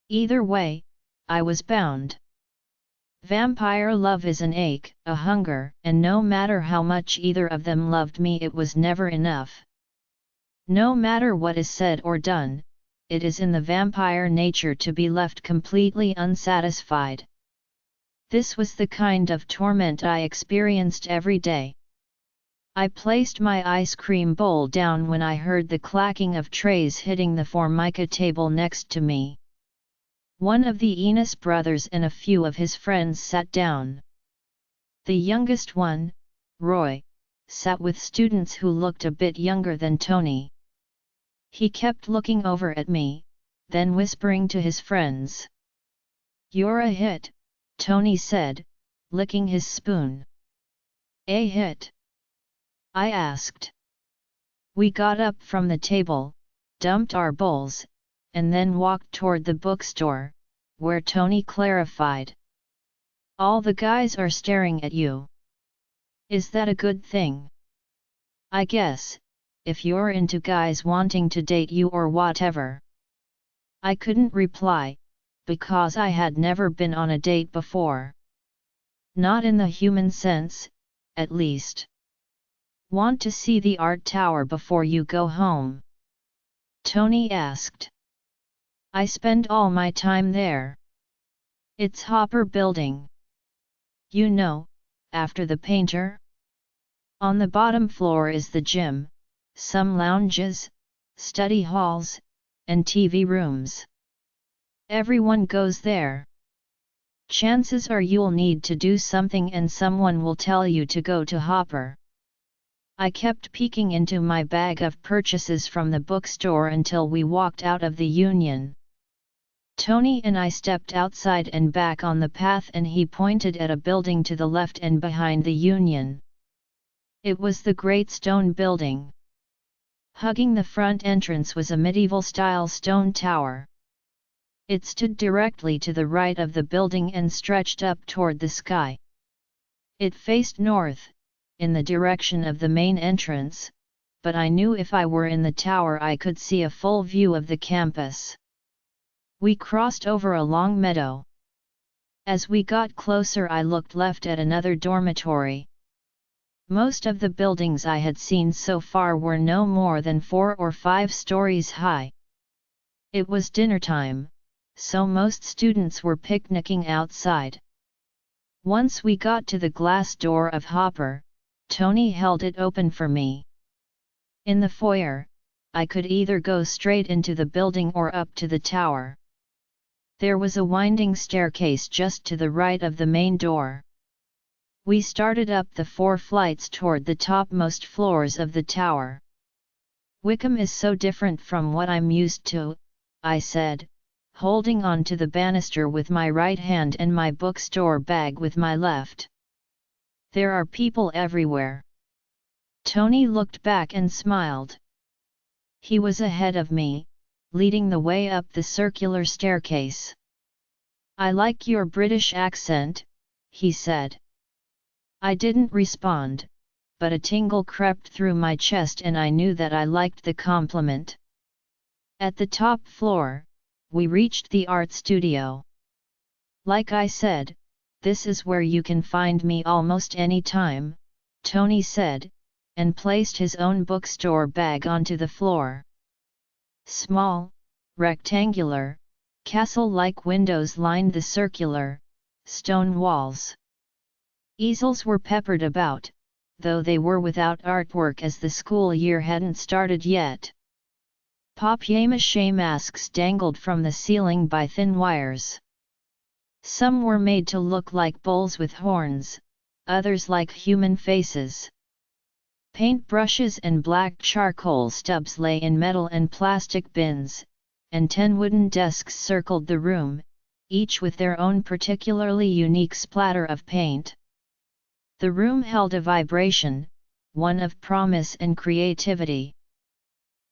Either way, I was bound. Vampire love is an ache, a hunger, and no matter how much either of them loved me, it was never enough. No matter what is said or done, it is in the vampire nature to be left completely unsatisfied. This was the kind of torment I experienced every day. I placed my ice cream bowl down when I heard the clacking of trays hitting the formica table next to me. One of the Enos brothers and a few of his friends sat down. The youngest one, Roy, sat with students who looked a bit younger than Tony. He kept looking over at me, then whispering to his friends. "You're a hit," Tony said, licking his spoon. "A hit?" I asked. We got up from the table, dumped our bowls, and then walked toward the bookstore, where Tony clarified. "All the guys are staring at you. Is that a good thing?" "I guess, if you're into guys wanting to date you or whatever." I couldn't reply, because I had never been on a date before. Not in the human sense, at least. "Want to see the art tower before you go home?" Tony asked. "I spend all my time there. It's Hopper Building. You know, after the painter? On the bottom floor is the gym, some lounges, study halls, and TV rooms. Everyone goes there. Chances are you'll need to do something and someone will tell you to go to Hopper." I kept peeking into my bag of purchases from the bookstore until we walked out of the Union. Tony and I stepped outside and back on the path, and he pointed at a building to the left and behind the Union. It was the Great Stone Building. Hugging the front entrance was a medieval-style stone tower. It stood directly to the right of the building and stretched up toward the sky. It faced north, in the direction of the main entrance, but I knew if I were in the tower I could see a full view of the campus. We crossed over a long meadow. As we got closer I looked left at another dormitory. Most of the buildings I had seen so far were no more than 4 or 5 stories high. It was dinner time, so most students were picnicking outside. Once we got to the glass door of Hopper, Tony held it open for me. In the foyer, I could either go straight into the building or up to the tower. There was a winding staircase just to the right of the main door. We started up the 4 flights toward the topmost floors of the tower. "Wickham is so different from what I'm used to," I said, holding on to the banister with my right hand and my bookstore bag with my left. "There are people everywhere." Tony looked back and smiled. He was ahead of me, leading the way up the circular staircase. "I like your British accent," he said. I didn't respond, but a tingle crept through my chest and I knew that I liked the compliment. At the top floor, we reached the art studio. "Like I said, this is where you can find me almost any time," Tony said, and placed his own bookstore bag onto the floor. Small, rectangular, castle-like windows lined the circular, stone walls. Easels were peppered about, though they were without artwork as the school year hadn't started yet. Papier-mâché masks dangled from the ceiling by thin wires. Some were made to look like bowls with horns, others like human faces. Paint brushes and black charcoal stubs lay in metal and plastic bins, and 10 wooden desks circled the room, each with their own particularly unique splatter of paint. The room held a vibration, one of promise and creativity.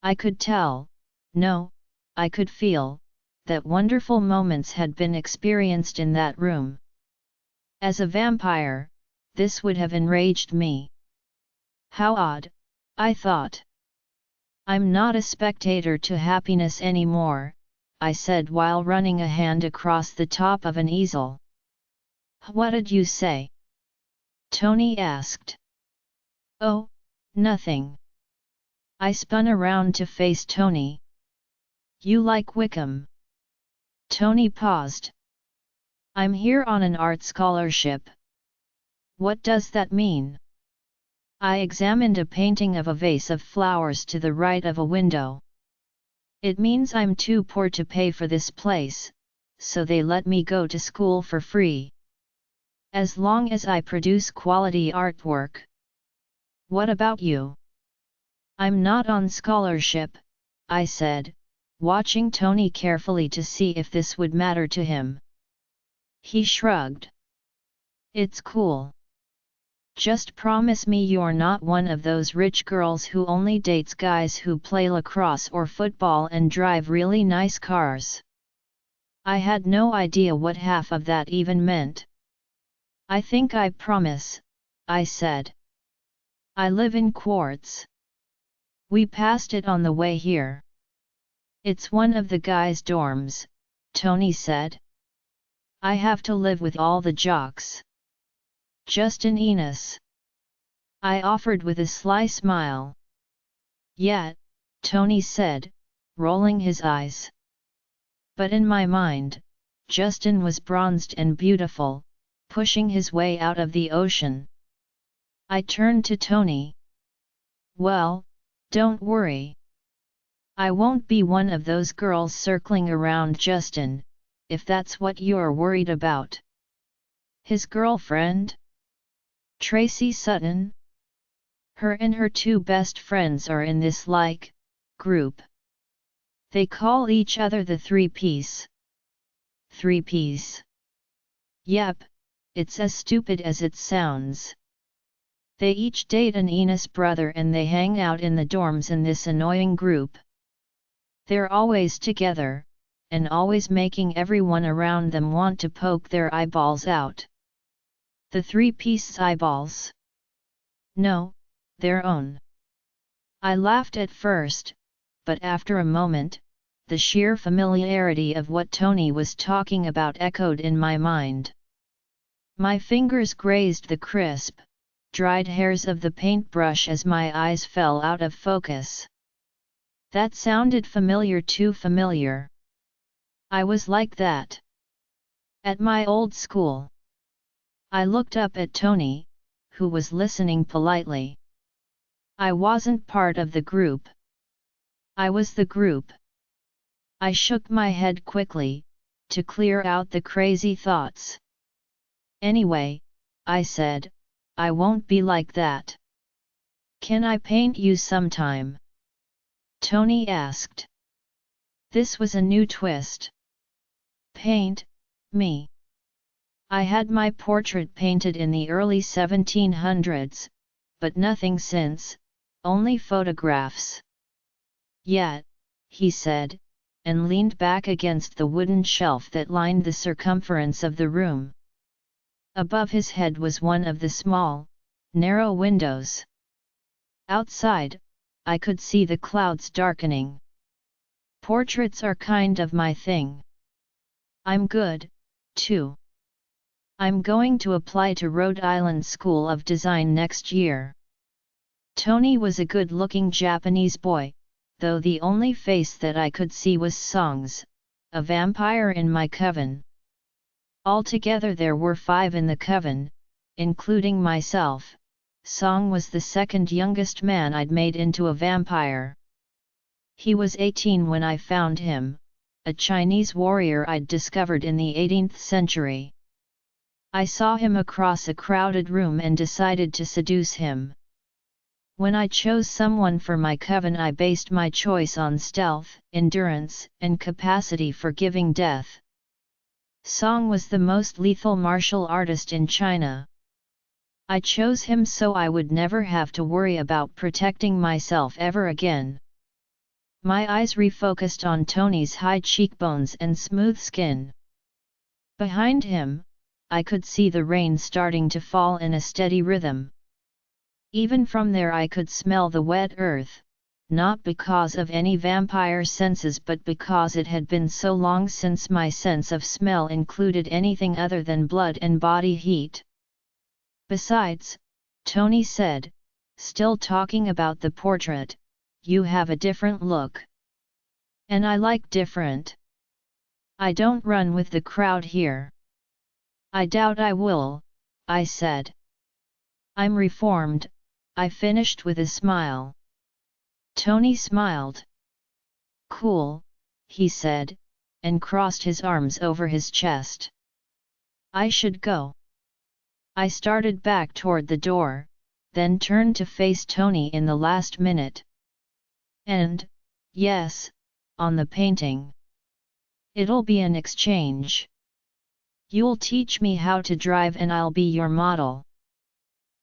I could tell, no, I could feel, that wonderful moments had been experienced in that room. As a vampire, this would have enraged me. How odd, I thought. I'm not a spectator to happiness anymore, I said while running a hand across the top of an easel. What did you say? Tony asked. Oh, nothing. I spun around to face Tony. You like Wickham? Tony paused. I'm here on an art scholarship. What does that mean? I examined a painting of a vase of flowers to the right of a window. It means I'm too poor to pay for this place, so they let me go to school for free. As long as I produce quality artwork. What about you? I'm not on scholarship, I said, watching Tony carefully to see if this would matter to him. He shrugged. It's cool. Just promise me you're not one of those rich girls who only dates guys who play lacrosse or football and drive really nice cars. I had no idea what half of that even meant. I think I promise, I said. I live in Quartz. We passed it on the way here. It's one of the guys' dorms, Tony said. I have to live with all the jocks. Justin Enos. I offered with a sly smile. Yeah, Tony said, rolling his eyes. But in my mind, Justin was bronzed and beautiful, pushing his way out of the ocean. I turned to Tony. Well, don't worry. I won't be one of those girls circling around Justin, if that's what you're worried about. His girlfriend? Tracy Sutton? Her and her 2 best friends are in this group. They call each other the 3-piece. 3-piece. Yep, it's as stupid as it sounds. They each date an Enos brother and they hang out in the dorms in this annoying group. They're always together, and always making everyone around them want to poke their eyeballs out. The 3-piece eyeballs? No, their own. I laughed at first, but after a moment, the sheer familiarity of what Tony was talking about echoed in my mind. My fingers grazed the crisp, dried hairs of the paintbrush as my eyes fell out of focus. That sounded familiar, too familiar. I was like that at my old school. I looked up at Tony, who was listening politely. I wasn't part of the group. I was the group. I shook my head quickly, to clear out the crazy thoughts. Anyway, I said, I won't be like that. Can I paint you sometime? Tony asked. This was a new twist. Paint me. I had my portrait painted in the early 1700s, but nothing since, only photographs. Yeah, he said, and leaned back against the wooden shelf that lined the circumference of the room. Above his head was one of the small, narrow windows. Outside, I could see the clouds darkening. Portraits are kind of my thing. I'm good, too. I'm going to apply to Rhode Island School of Design next year. Tony was a good-looking Japanese boy, though the only face that I could see was Songs, a vampire in my coven. Altogether there were 5 in the coven, including myself. Song was the second youngest man I'd made into a vampire. He was 18 when I found him, a Chinese warrior I'd discovered in the 18th century. I saw him across a crowded room and decided to seduce him. When I chose someone for my coven, I based my choice on stealth, endurance, and capacity for giving death. Song was the most lethal martial artist in China. I chose him so I would never have to worry about protecting myself ever again. My eyes refocused on Tony's high cheekbones and smooth skin. Behind him, I could see the rain starting to fall in a steady rhythm. Even from there I could smell the wet earth, not because of any vampire senses but because it had been so long since my sense of smell included anything other than blood and body heat. Besides, Tony said, still talking about the portrait, "You have a different look. And I like different. I don't run with the crowd here." "I doubt I will," I said. "I'm reformed," I finished with a smile. Tony smiled. "Cool," he said, and crossed his arms over his chest. "I should go." I started back toward the door, then turned to face Tony in the last minute. "And, yes, on the painting. It'll be an exchange. You'll teach me how to drive and I'll be your model."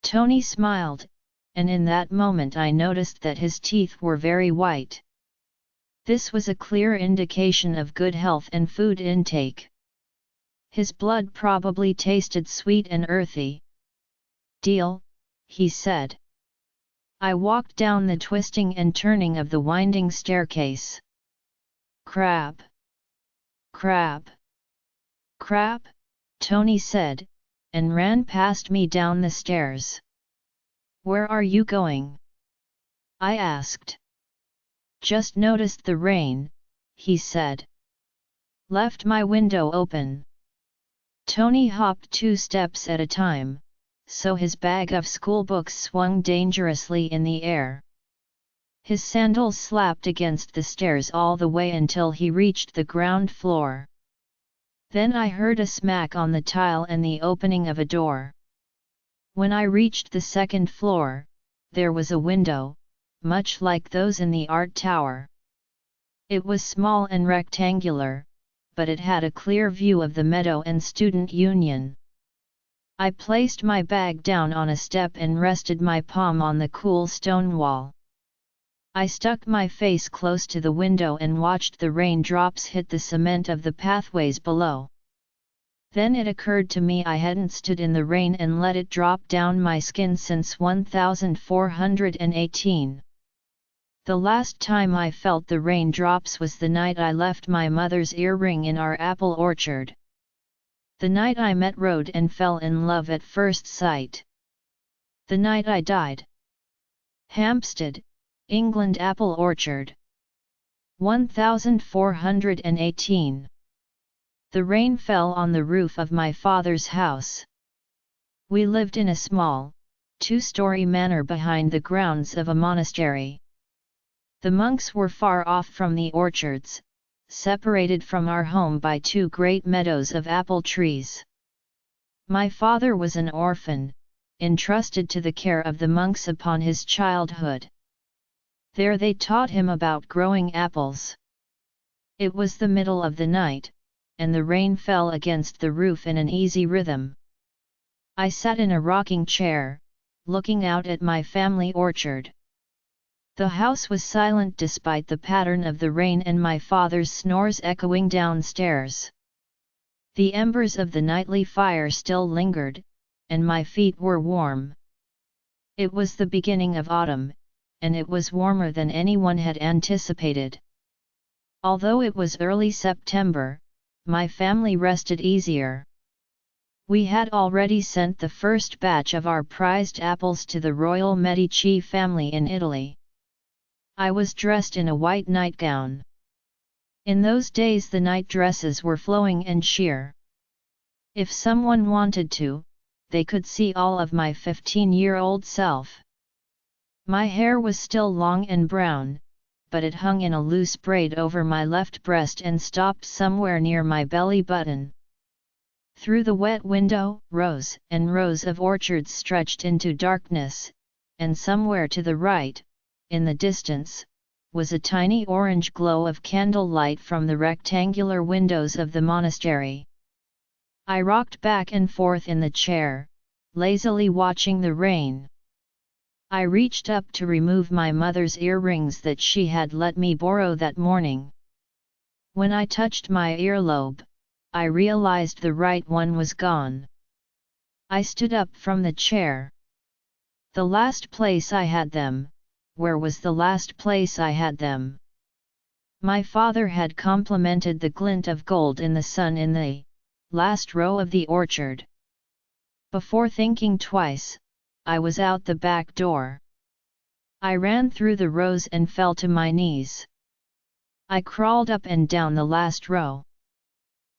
Tony smiled, and in that moment I noticed that his teeth were very white. This was a clear indication of good health and food intake. His blood probably tasted sweet and earthy. "Deal," he said. I walked down the twisting and turning of the winding staircase. "Crap! Crap! Crap!" Tony said, and ran past me down the stairs. "Where are you going?" I asked. "Just noticed the rain," he said. "Left my window open." Tony hopped 2 steps at a time, so his bag of schoolbooks swung dangerously in the air. His sandals slapped against the stairs all the way until he reached the ground floor. Then I heard a smack on the tile and the opening of a door. When I reached the 2nd floor, there was a window, much like those in the art tower. It was small and rectangular, but it had a clear view of the meadow and student union. I placed my bag down on a step and rested my palm on the cool stone wall. I stuck my face close to the window and watched the raindrops hit the cement of the pathways below. Then it occurred to me I hadn't stood in the rain and let it drop down my skin since 1418. The last time I felt the raindrops was the night I left my mother's earring in our apple orchard. The night I met Rode and fell in love at first sight. The night I died. Hampstead, England. Apple orchard. 1418. The rain fell on the roof of my father's house. We lived in a small, 2-story manor behind the grounds of a monastery. The monks were far off from the orchards, separated from our home by 2 great meadows of apple trees. My father was an orphan, entrusted to the care of the monks upon his childhood. There they taught him about growing apples. It was the middle of the night, and the rain fell against the roof in an easy rhythm. I sat in a rocking chair, looking out at my family orchard. The house was silent despite the pattern of the rain and my father's snores echoing downstairs. The embers of the nightly fire still lingered, and my feet were warm. It was the beginning of autumn, and it was warmer than anyone had anticipated. Although it was early September, my family rested easier. We had already sent the first batch of our prized apples to the Royal Medici family in Italy. I was dressed in a white nightgown. In those days the night dresses were flowing and sheer. If someone wanted to, they could see all of my 15-year-old self. My hair was still long and brown, but it hung in a loose braid over my left breast and stopped somewhere near my belly button. Through the wet window, rows and rows of orchards stretched into darkness, and somewhere to the right, in the distance, was a tiny orange glow of candlelight from the rectangular windows of the monastery. I rocked back and forth in the chair, lazily watching the rain. I reached up to remove my mother's earrings that she had let me borrow that morning. When I touched my earlobe, I realized the right one was gone. I stood up from the chair. The last place I had them, where was the last place I had them? My father had complimented the glint of gold in the sun in the last row of the orchard. Before thinking twice, I was out the back door. I ran through the rows and fell to my knees. I crawled up and down the last row.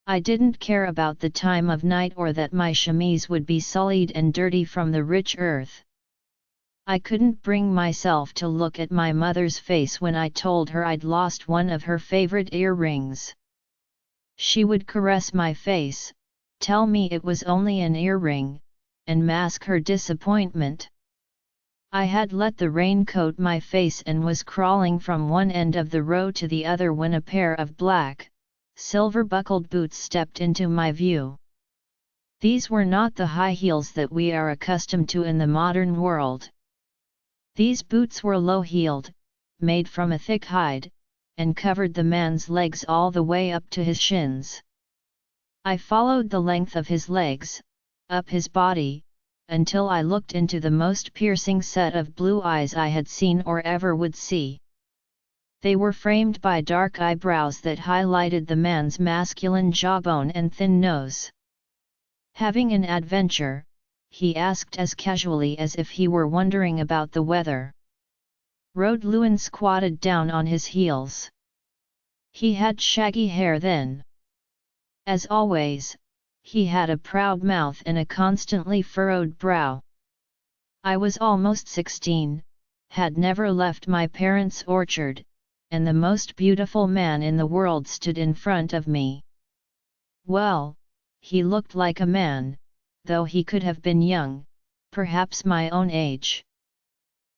I didn't care about the time of night or that my chemise would be sullied and dirty from the rich earth. I couldn't bring myself to look at my mother's face when I told her I'd lost one of her favorite earrings. She would caress my face, tell me it was only an earring, and mask her disappointment. I had let the rain coat my face and was crawling from one end of the row to the other when a pair of black, silver-buckled boots stepped into my view. These were not the high heels that we are accustomed to in the modern world. These boots were low-heeled, made from a thick hide, and covered the man's legs all the way up to his shins. I followed the length of his legs, up his body, until I looked into the most piercing set of blue eyes I had seen or ever would see. They were framed by dark eyebrows that highlighted the man's masculine jawbone and thin nose. Having an adventure? He asked as casually as if he were wondering about the weather. Rode Lewin squatted down on his heels. He had shaggy hair then. As always, he had a proud mouth and a constantly furrowed brow. I was almost 16, had never left my parents' orchard, and the most beautiful man in the world stood in front of me. Well, he looked like a man, though he could have been young, perhaps my own age.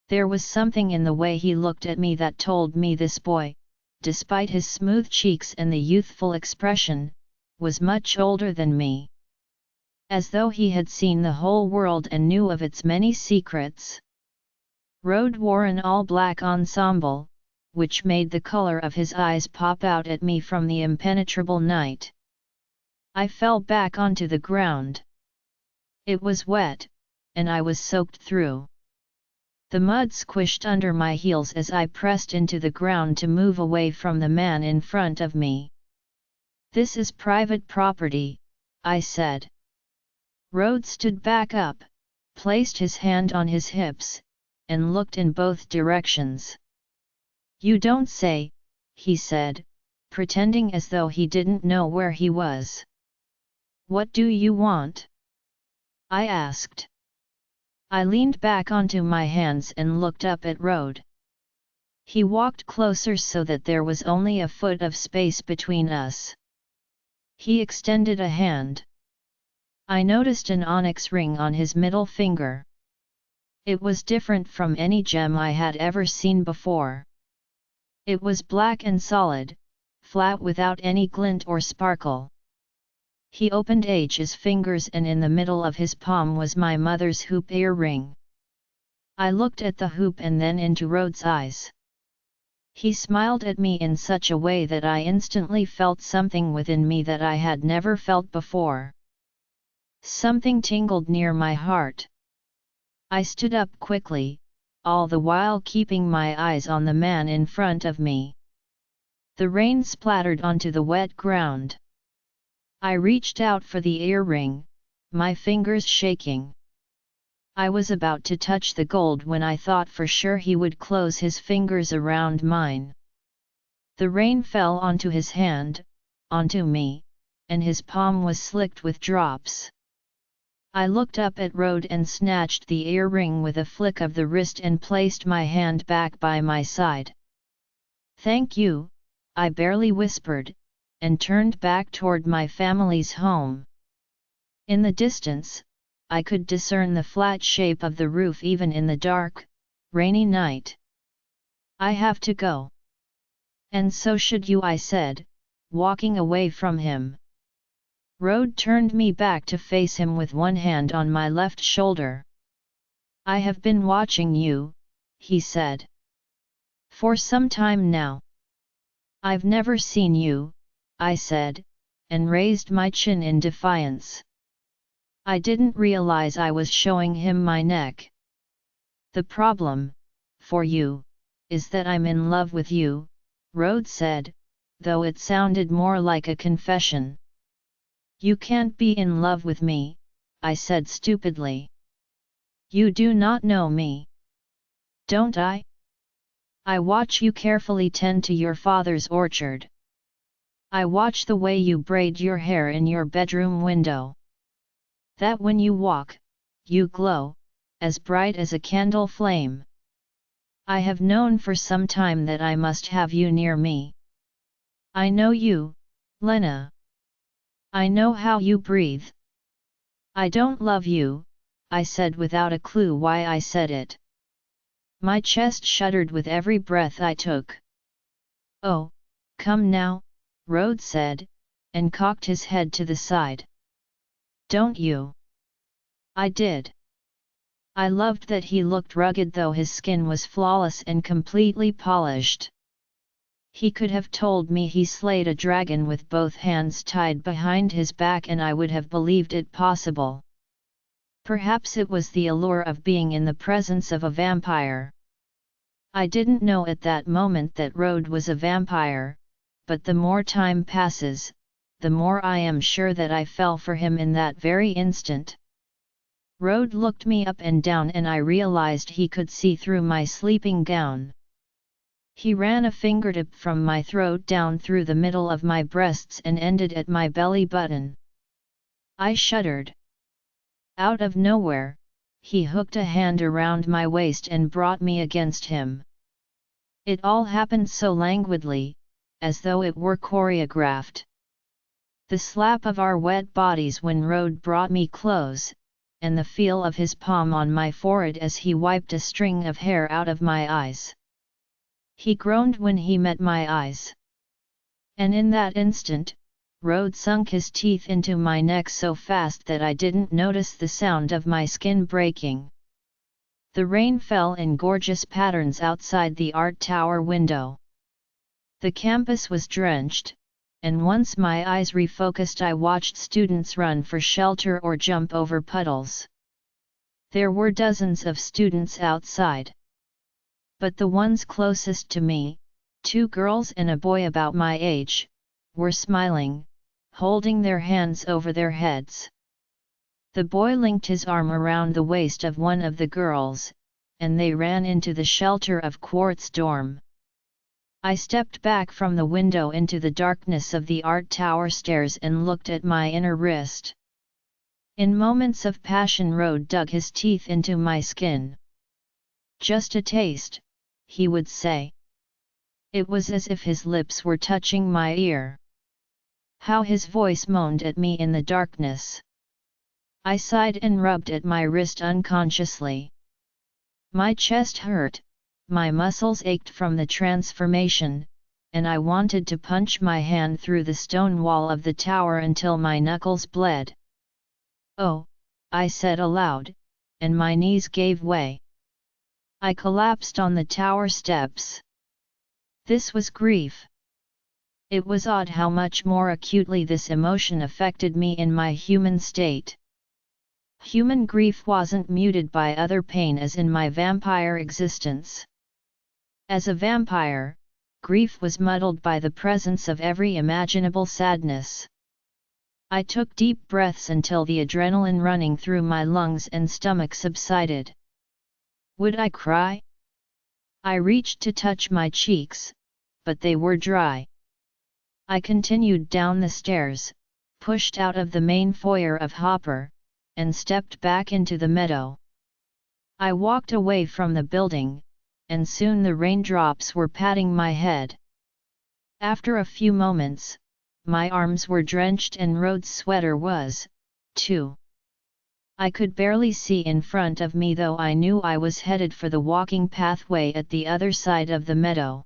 There was something in the way he looked at me that told me this boy, despite his smooth cheeks and the youthful expression, was much older than me. As though he had seen the whole world and knew of its many secrets. Rode wore an all-black ensemble, which made the color of his eyes pop out at me from the impenetrable night. I fell back onto the ground. It was wet, and I was soaked through. The mud squished under my heels as I pressed into the ground to move away from the man in front of me. "This is private property," I said. Rode stood back up, placed his hand on his hips, and looked in both directions. "You don't say," he said, pretending as though he didn't know where he was. "What do you want?" I asked. I leaned back onto my hands and looked up at Rode. He walked closer so that there was only a foot of space between us. He extended a hand. I noticed an onyx ring on his middle finger. It was different from any gem I had ever seen before. It was black and solid, flat without any glint or sparkle. He opened his fingers and in the middle of his palm was my mother's hoop earring. I looked at the hoop and then into Rode's eyes. He smiled at me in such a way that I instantly felt something within me that I had never felt before. Something tingled near my heart. I stood up quickly, all the while keeping my eyes on the man in front of me. The rain splattered onto the wet ground. I reached out for the earring, my fingers shaking. I was about to touch the gold when I thought for sure he would close his fingers around mine. The rain fell onto his hand, onto me, and his palm was slicked with drops. I looked up at Rode and snatched the earring with a flick of the wrist and placed my hand back by my side. "Thank you," I barely whispered, and turned back toward my family's home. In the distance, I could discern the flat shape of the roof even in the dark, rainy night. "I have to go." "And so should you," I said, walking away from him. Rode turned me back to face him with one hand on my left shoulder. "I have been watching you," he said. "For some time now." "I've never seen you," I said, and raised my chin in defiance. I didn't realize I was showing him my neck. "The problem, for you, is that I'm in love with you," Rode said, though it sounded more like a confession. "You can't be in love with me," I said stupidly. "You do not know me." "Don't I? I watch you carefully tend to your father's orchard. I watch the way you braid your hair in your bedroom window. That when you walk, you glow, as bright as a candle flame. I have known for some time that I must have you near me. I know you, Lena. I know how you breathe." "I don't love you," I said without a clue why I said it. My chest shuddered with every breath I took. "Oh, come now," Rode said, and cocked his head to the side. "Don't you?" I did. I loved that he looked rugged though his skin was flawless and completely polished. He could have told me he slayed a dragon with both hands tied behind his back and I would have believed it possible. Perhaps it was the allure of being in the presence of a vampire. I didn't know at that moment that Rode was a vampire, but the more time passes, the more I am sure that I fell for him in that very instant. Rode looked me up and down and I realized he could see through my sleeping gown. He ran a fingertip from my throat down through the middle of my breasts and ended at my belly button. I shuddered. Out of nowhere, he hooked a hand around my waist and brought me against him. It all happened so languidly, as though it were choreographed. The slap of our wet bodies when Rode brought me close, and the feel of his palm on my forehead as he wiped a string of hair out of my eyes. He groaned when he met my eyes. And in that instant, Rode sunk his teeth into my neck so fast that I didn't notice the sound of my skin breaking. The rain fell in gorgeous patterns outside the art tower window. The campus was drenched, and once my eyes refocused I watched students run for shelter or jump over puddles. There were dozens of students outside. But the ones closest to me, 2 girls and a boy about my age, were smiling, holding their hands over their heads. The boy linked his arm around the waist of one of the girls, and they ran into the shelter of Quartz dorm. I stepped back from the window into the darkness of the art tower stairs and looked at my inner wrist. In moments of passion Rode dug his teeth into my skin. "Just a taste," he would say. It was as if his lips were touching my ear. How his voice moaned at me in the darkness. I sighed and rubbed at my wrist unconsciously. My chest hurt, my muscles ached from the transformation, and I wanted to punch my hand through the stone wall of the tower until my knuckles bled. "Oh," I said aloud, and my knees gave way. I collapsed on the tower steps. This was grief. It was odd how much more acutely this emotion affected me in my human state. Human grief wasn't muted by other pain as in my vampire existence. As a vampire, grief was muddled by the presence of every imaginable sadness. I took deep breaths until the adrenaline running through my lungs and stomach subsided. Would I cry? I reached to touch my cheeks, but they were dry. I continued down the stairs, pushed out of the main foyer of Hopper, and stepped back into the meadow. I walked away from the building, and soon the raindrops were patting my head. After a few moments, my arms were drenched and Rhoda's sweater was, too. I could barely see in front of me, though I knew I was headed for the walking pathway at the other side of the meadow.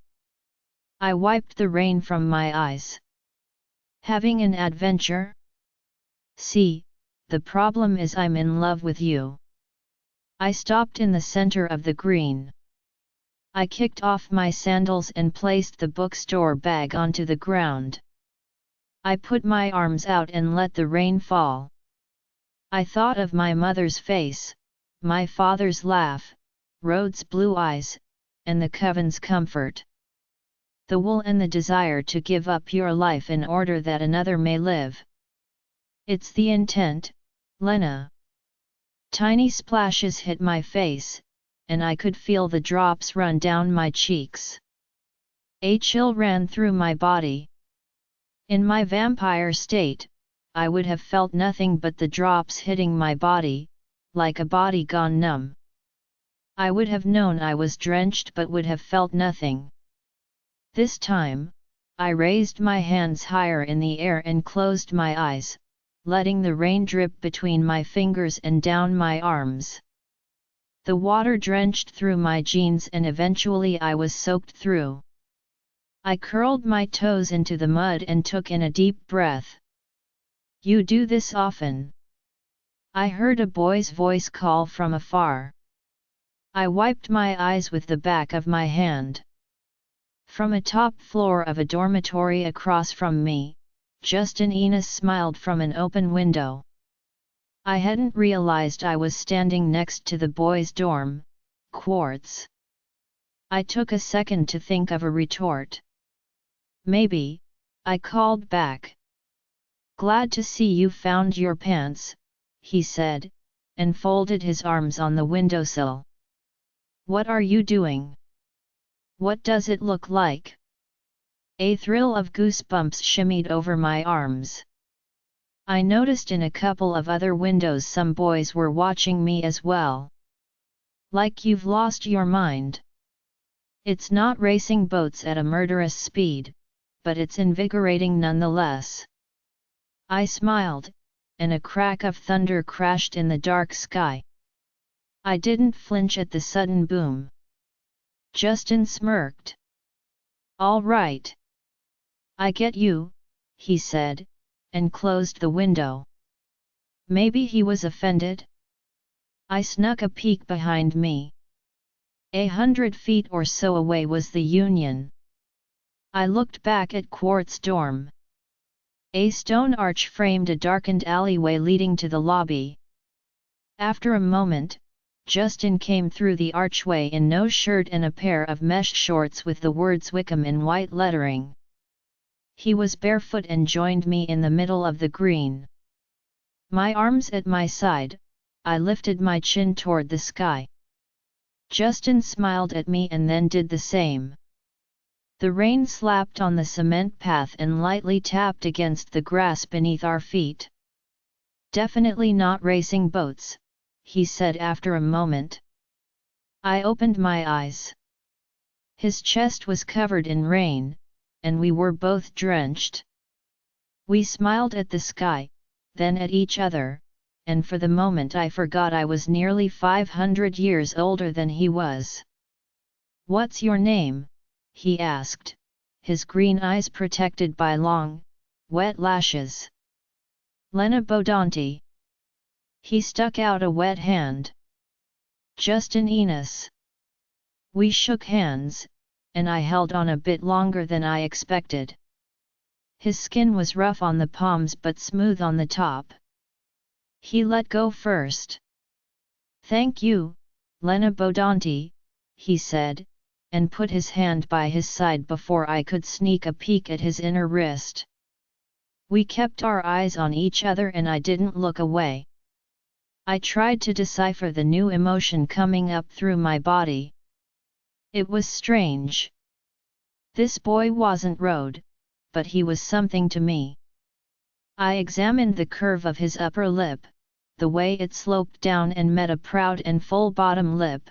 I wiped the rain from my eyes. Having an adventure? See, the problem is I'm in love with you. I stopped in the center of the green. I kicked off my sandals and placed the bookstore bag onto the ground. I put my arms out and let the rain fall. I thought of my mother's face, my father's laugh, Rhoda's blue eyes, and the coven's comfort. The will and the desire to give up your life in order that another may live. It's the intent, Lena. Tiny splashes hit my face, and I could feel the drops run down my cheeks. A chill ran through my body. In my vampire state, I would have felt nothing but the drops hitting my body, like a body gone numb. I would have known I was drenched but would have felt nothing. This time, I raised my hands higher in the air and closed my eyes, letting the rain drip between my fingers and down my arms. The water drenched through my jeans and eventually I was soaked through. I curled my toes into the mud and took in a deep breath. You do this often? I heard a boy's voice call from afar. I wiped my eyes with the back of my hand. From a top floor of a dormitory across from me, Justin Enos smiled from an open window. I hadn't realized I was standing next to the boys' dorm, Quartz. I took a second to think of a retort. Maybe, I called back. Glad to see you found your pants, he said, and folded his arms on the windowsill. What are you doing? What does it look like? A thrill of goosebumps shimmied over my arms. I noticed in a couple of other windows some boys were watching me as well. Like you've lost your mind. It's not racing boats at a murderous speed, but it's invigorating nonetheless. I smiled, and a crack of thunder crashed in the dark sky. I didn't flinch at the sudden boom. Justin smirked. All right. I get you, he said, and closed the window. Maybe he was offended? I snuck a peek behind me. 100 feet or so away was the Union. I looked back at Quartz dorm. A stone arch framed a darkened alleyway leading to the lobby. After a moment, Justin came through the archway in no shirt and a pair of mesh shorts with the words Wickham in white lettering. He was barefoot and joined me in the middle of the green. My arms at my side, I lifted my chin toward the sky. Justin smiled at me and then did the same. The rain slapped on the cement path and lightly tapped against the grass beneath our feet. Definitely not racing boats, he said after a moment. I opened my eyes. His chest was covered in rain, and we were both drenched. We smiled at the sky, then at each other, and for the moment I forgot I was nearly 500 years older than he was. What's your name? He asked, his green eyes protected by long, wet lashes. Lena Bodanti. He stuck out a wet hand. Justin Enos. We shook hands, and I held on a bit longer than I expected. His skin was rough on the palms but smooth on the top. He let go first. Thank you, Lena Bodanti, he said, and put his hand by his side before I could sneak a peek at his inner wrist. We kept our eyes on each other and I didn't look away. I tried to decipher the new emotion coming up through my body. It was strange. This boy wasn't Rode, but he was something to me. I examined the curve of his upper lip, the way it sloped down and met a proud and full bottom lip.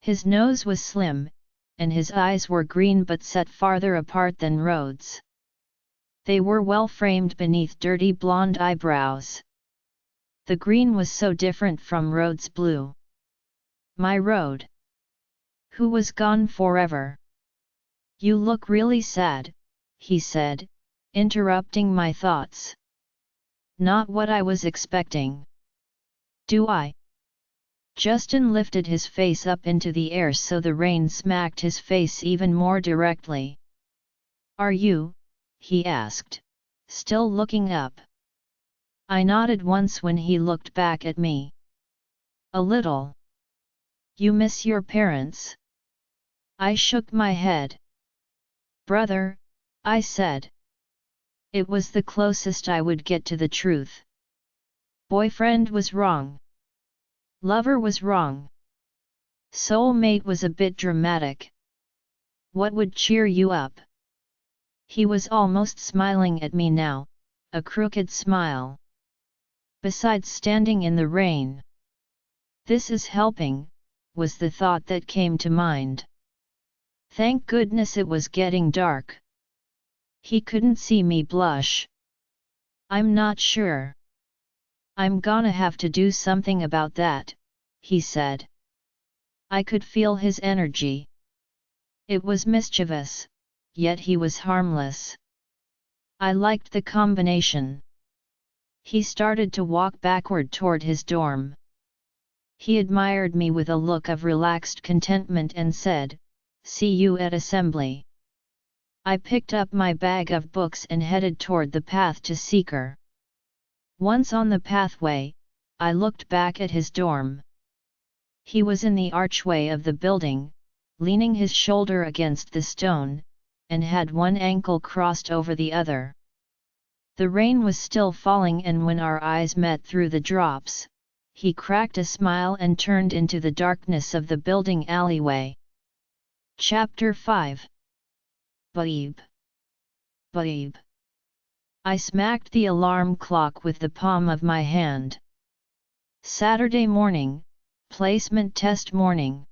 His nose was slim, and his eyes were green but set farther apart than Rhodes. They were well framed beneath dirty blonde eyebrows. The green was so different from Rhodes' blue. My Rhode, who was gone forever. You look really sad, he said, interrupting my thoughts. Not what I was expecting. Do I? Justin lifted his face up into the air so the rain smacked his face even more directly. Are you? He asked, still looking up. I nodded once when he looked back at me. A little. You miss your parents? I shook my head. Brother, I said. It was the closest I would get to the truth. Boyfriend was wrong. Lover was wrong. Soulmate was a bit dramatic. What would cheer you up? He was almost smiling at me now, a crooked smile. Besides standing in the rain. This is helping, was the thought that came to mind. Thank goodness it was getting dark. He couldn't see me blush. I'm not sure. I'm gonna have to do something about that, he said. I could feel his energy. It was mischievous, yet he was harmless. I liked the combination. He started to walk backward toward his dorm. He admired me with a look of relaxed contentment and said, "See you at assembly." I picked up my bag of books and headed toward the path to Seeker. Once on the pathway, I looked back at his dorm. He was in the archway of the building, leaning his shoulder against the stone, and had one ankle crossed over the other. The rain was still falling, and when our eyes met through the drops, he cracked a smile and turned into the darkness of the building alleyway. Chapter 5. Babe. Babe. I smacked the alarm clock with the palm of my hand. Saturday morning, placement test morning.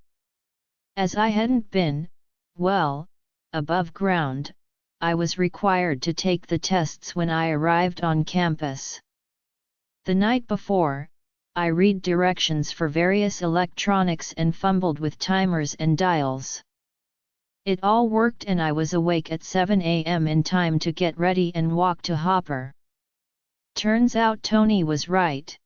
As I hadn't been, well, above ground, I was required to take the tests when I arrived on campus. The night before, I read directions for various electronics and fumbled with timers and dials. It all worked and I was awake at 7 a.m. in time to get ready and walk to Hopper. Turns out Tony was right.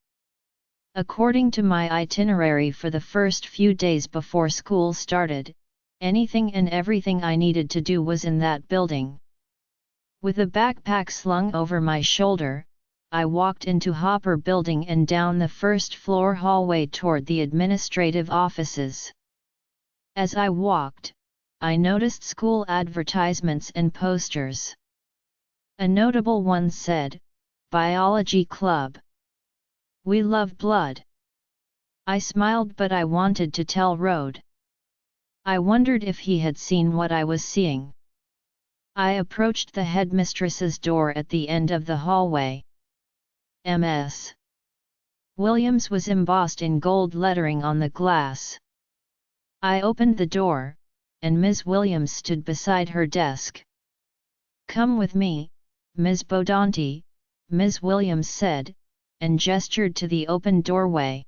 According to my itinerary for the first few days before school started, anything and everything I needed to do was in that building. With a backpack slung over my shoulder, I walked into Hopper Building and down the first floor hallway toward the administrative offices. As I walked, I noticed school advertisements and posters. A notable one said, "Biology Club. We love blood." I smiled, but I wanted to tell Rode. I wondered if he had seen what I was seeing. I approached the headmistress's door at the end of the hallway. Ms. Williams was embossed in gold lettering on the glass. I opened the door, and Ms. Williams stood beside her desk. "Come with me, Ms. Bodanti," Ms. Williams said, and gestured to the open doorway.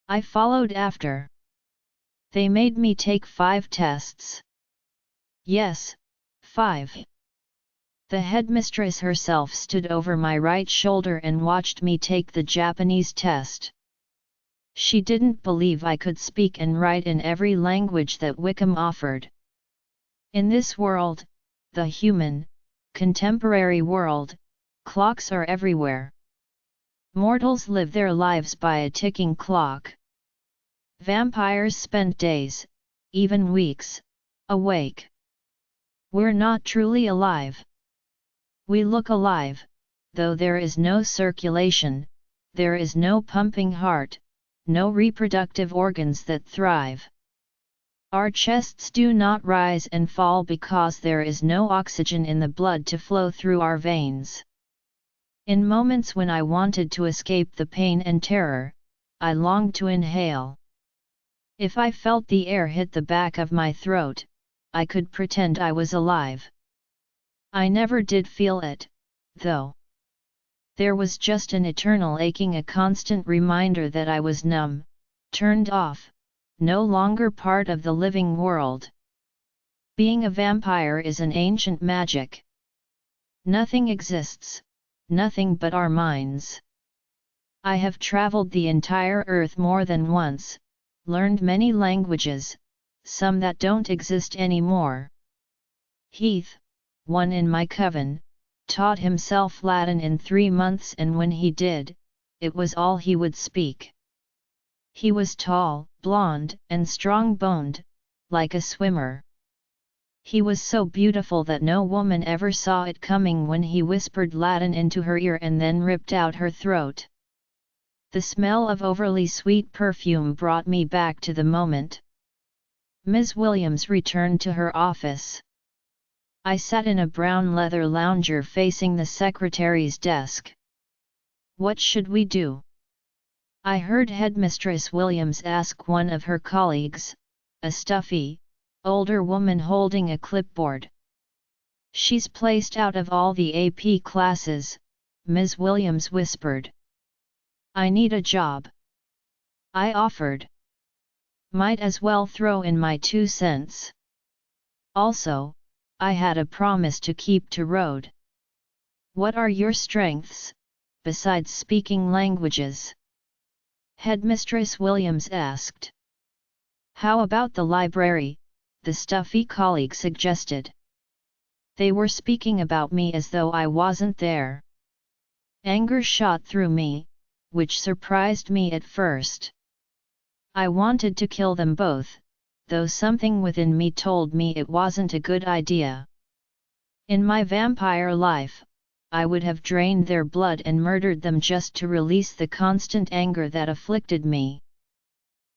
I followed after. They made me take 5 tests. Yes, 5. The headmistress herself stood over my right shoulder and watched me take the Japanese test. She didn't believe I could speak and write in every language that Wickham offered. In this world, the human, contemporary world, clocks are everywhere. Mortals live their lives by a ticking clock. Vampires spend days, even weeks, awake. We're not truly alive. We look alive, though there is no circulation, there is no pumping heart, no reproductive organs that thrive. Our chests do not rise and fall because there is no oxygen in the blood to flow through our veins. In moments when I wanted to escape the pain and terror, I longed to inhale. If I felt the air hit the back of my throat, I could pretend I was alive. I never did feel it, though. There was just an eternal aching, a constant reminder that I was numb, turned off, no longer part of the living world. Being a vampire is an ancient magic. Nothing exists, nothing but our minds. I have traveled the entire earth more than once, learned many languages, some that don't exist anymore. Heath, one in my coven, taught himself Latin in 3 months, and when he did, it was all he would speak. He was tall, blonde, and strong-boned, like a swimmer. He was so beautiful that no woman ever saw it coming when he whispered Latin into her ear and then ripped out her throat. The smell of overly sweet perfume brought me back to the moment. Ms. Williams returned to her office. I sat in a brown leather lounger facing the secretary's desk. "What should we do?" I heard Headmistress Williams ask one of her colleagues, a stuffy, older woman holding a clipboard. "She's placed out of all the AP classes," Ms. Williams whispered. "I need a job," I offered. Might as well throw in my 2 cents. Also, I had a promise to keep to road. "What are your strengths, besides speaking languages?" Headmistress Williams asked. "How about the library?" the stuffy colleague suggested. They were speaking about me as though I wasn't there. Anger shot through me, which surprised me at first. I wanted to kill them both, though something within me told me it wasn't a good idea. In my vampire life, I would have drained their blood and murdered them just to release the constant anger that afflicted me.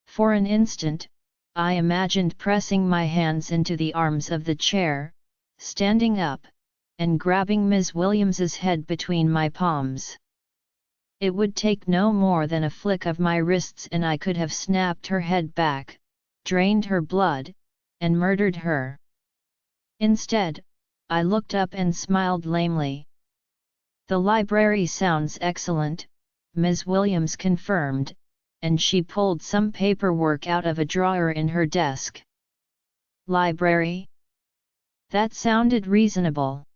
For an instant, I imagined pressing my hands into the arms of the chair, standing up, and grabbing Ms. Williams's head between my palms. It would take no more than a flick of my wrists and I could have snapped her head back, drained her blood, and murdered her. Instead, I looked up and smiled lamely. "The library sounds excellent," Ms. Williams confirmed, and she pulled some paperwork out of a drawer in her desk. "Library?" That sounded reasonable.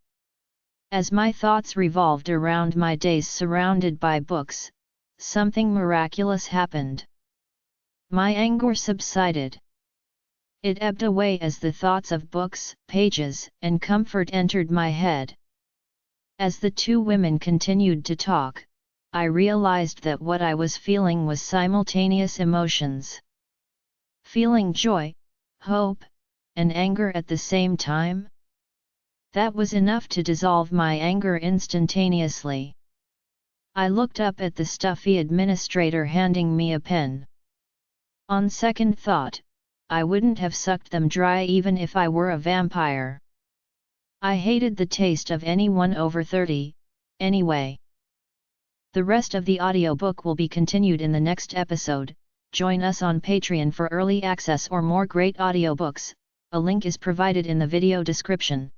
As my thoughts revolved around my days surrounded by books, something miraculous happened. My anger subsided. It ebbed away as the thoughts of books, pages, and comfort entered my head. As the 2 women continued to talk, I realized that what I was feeling was simultaneous emotions. Feeling joy, hope, and anger at the same time? That was enough to dissolve my anger instantaneously. I looked up at the stuffy administrator handing me a pen. On second thought, I wouldn't have sucked them dry even if I were a vampire. I hated the taste of anyone over 30, anyway. The rest of the audiobook will be continued in the next episode. Join us on Patreon for early access or more great audiobooks. A link is provided in the video description.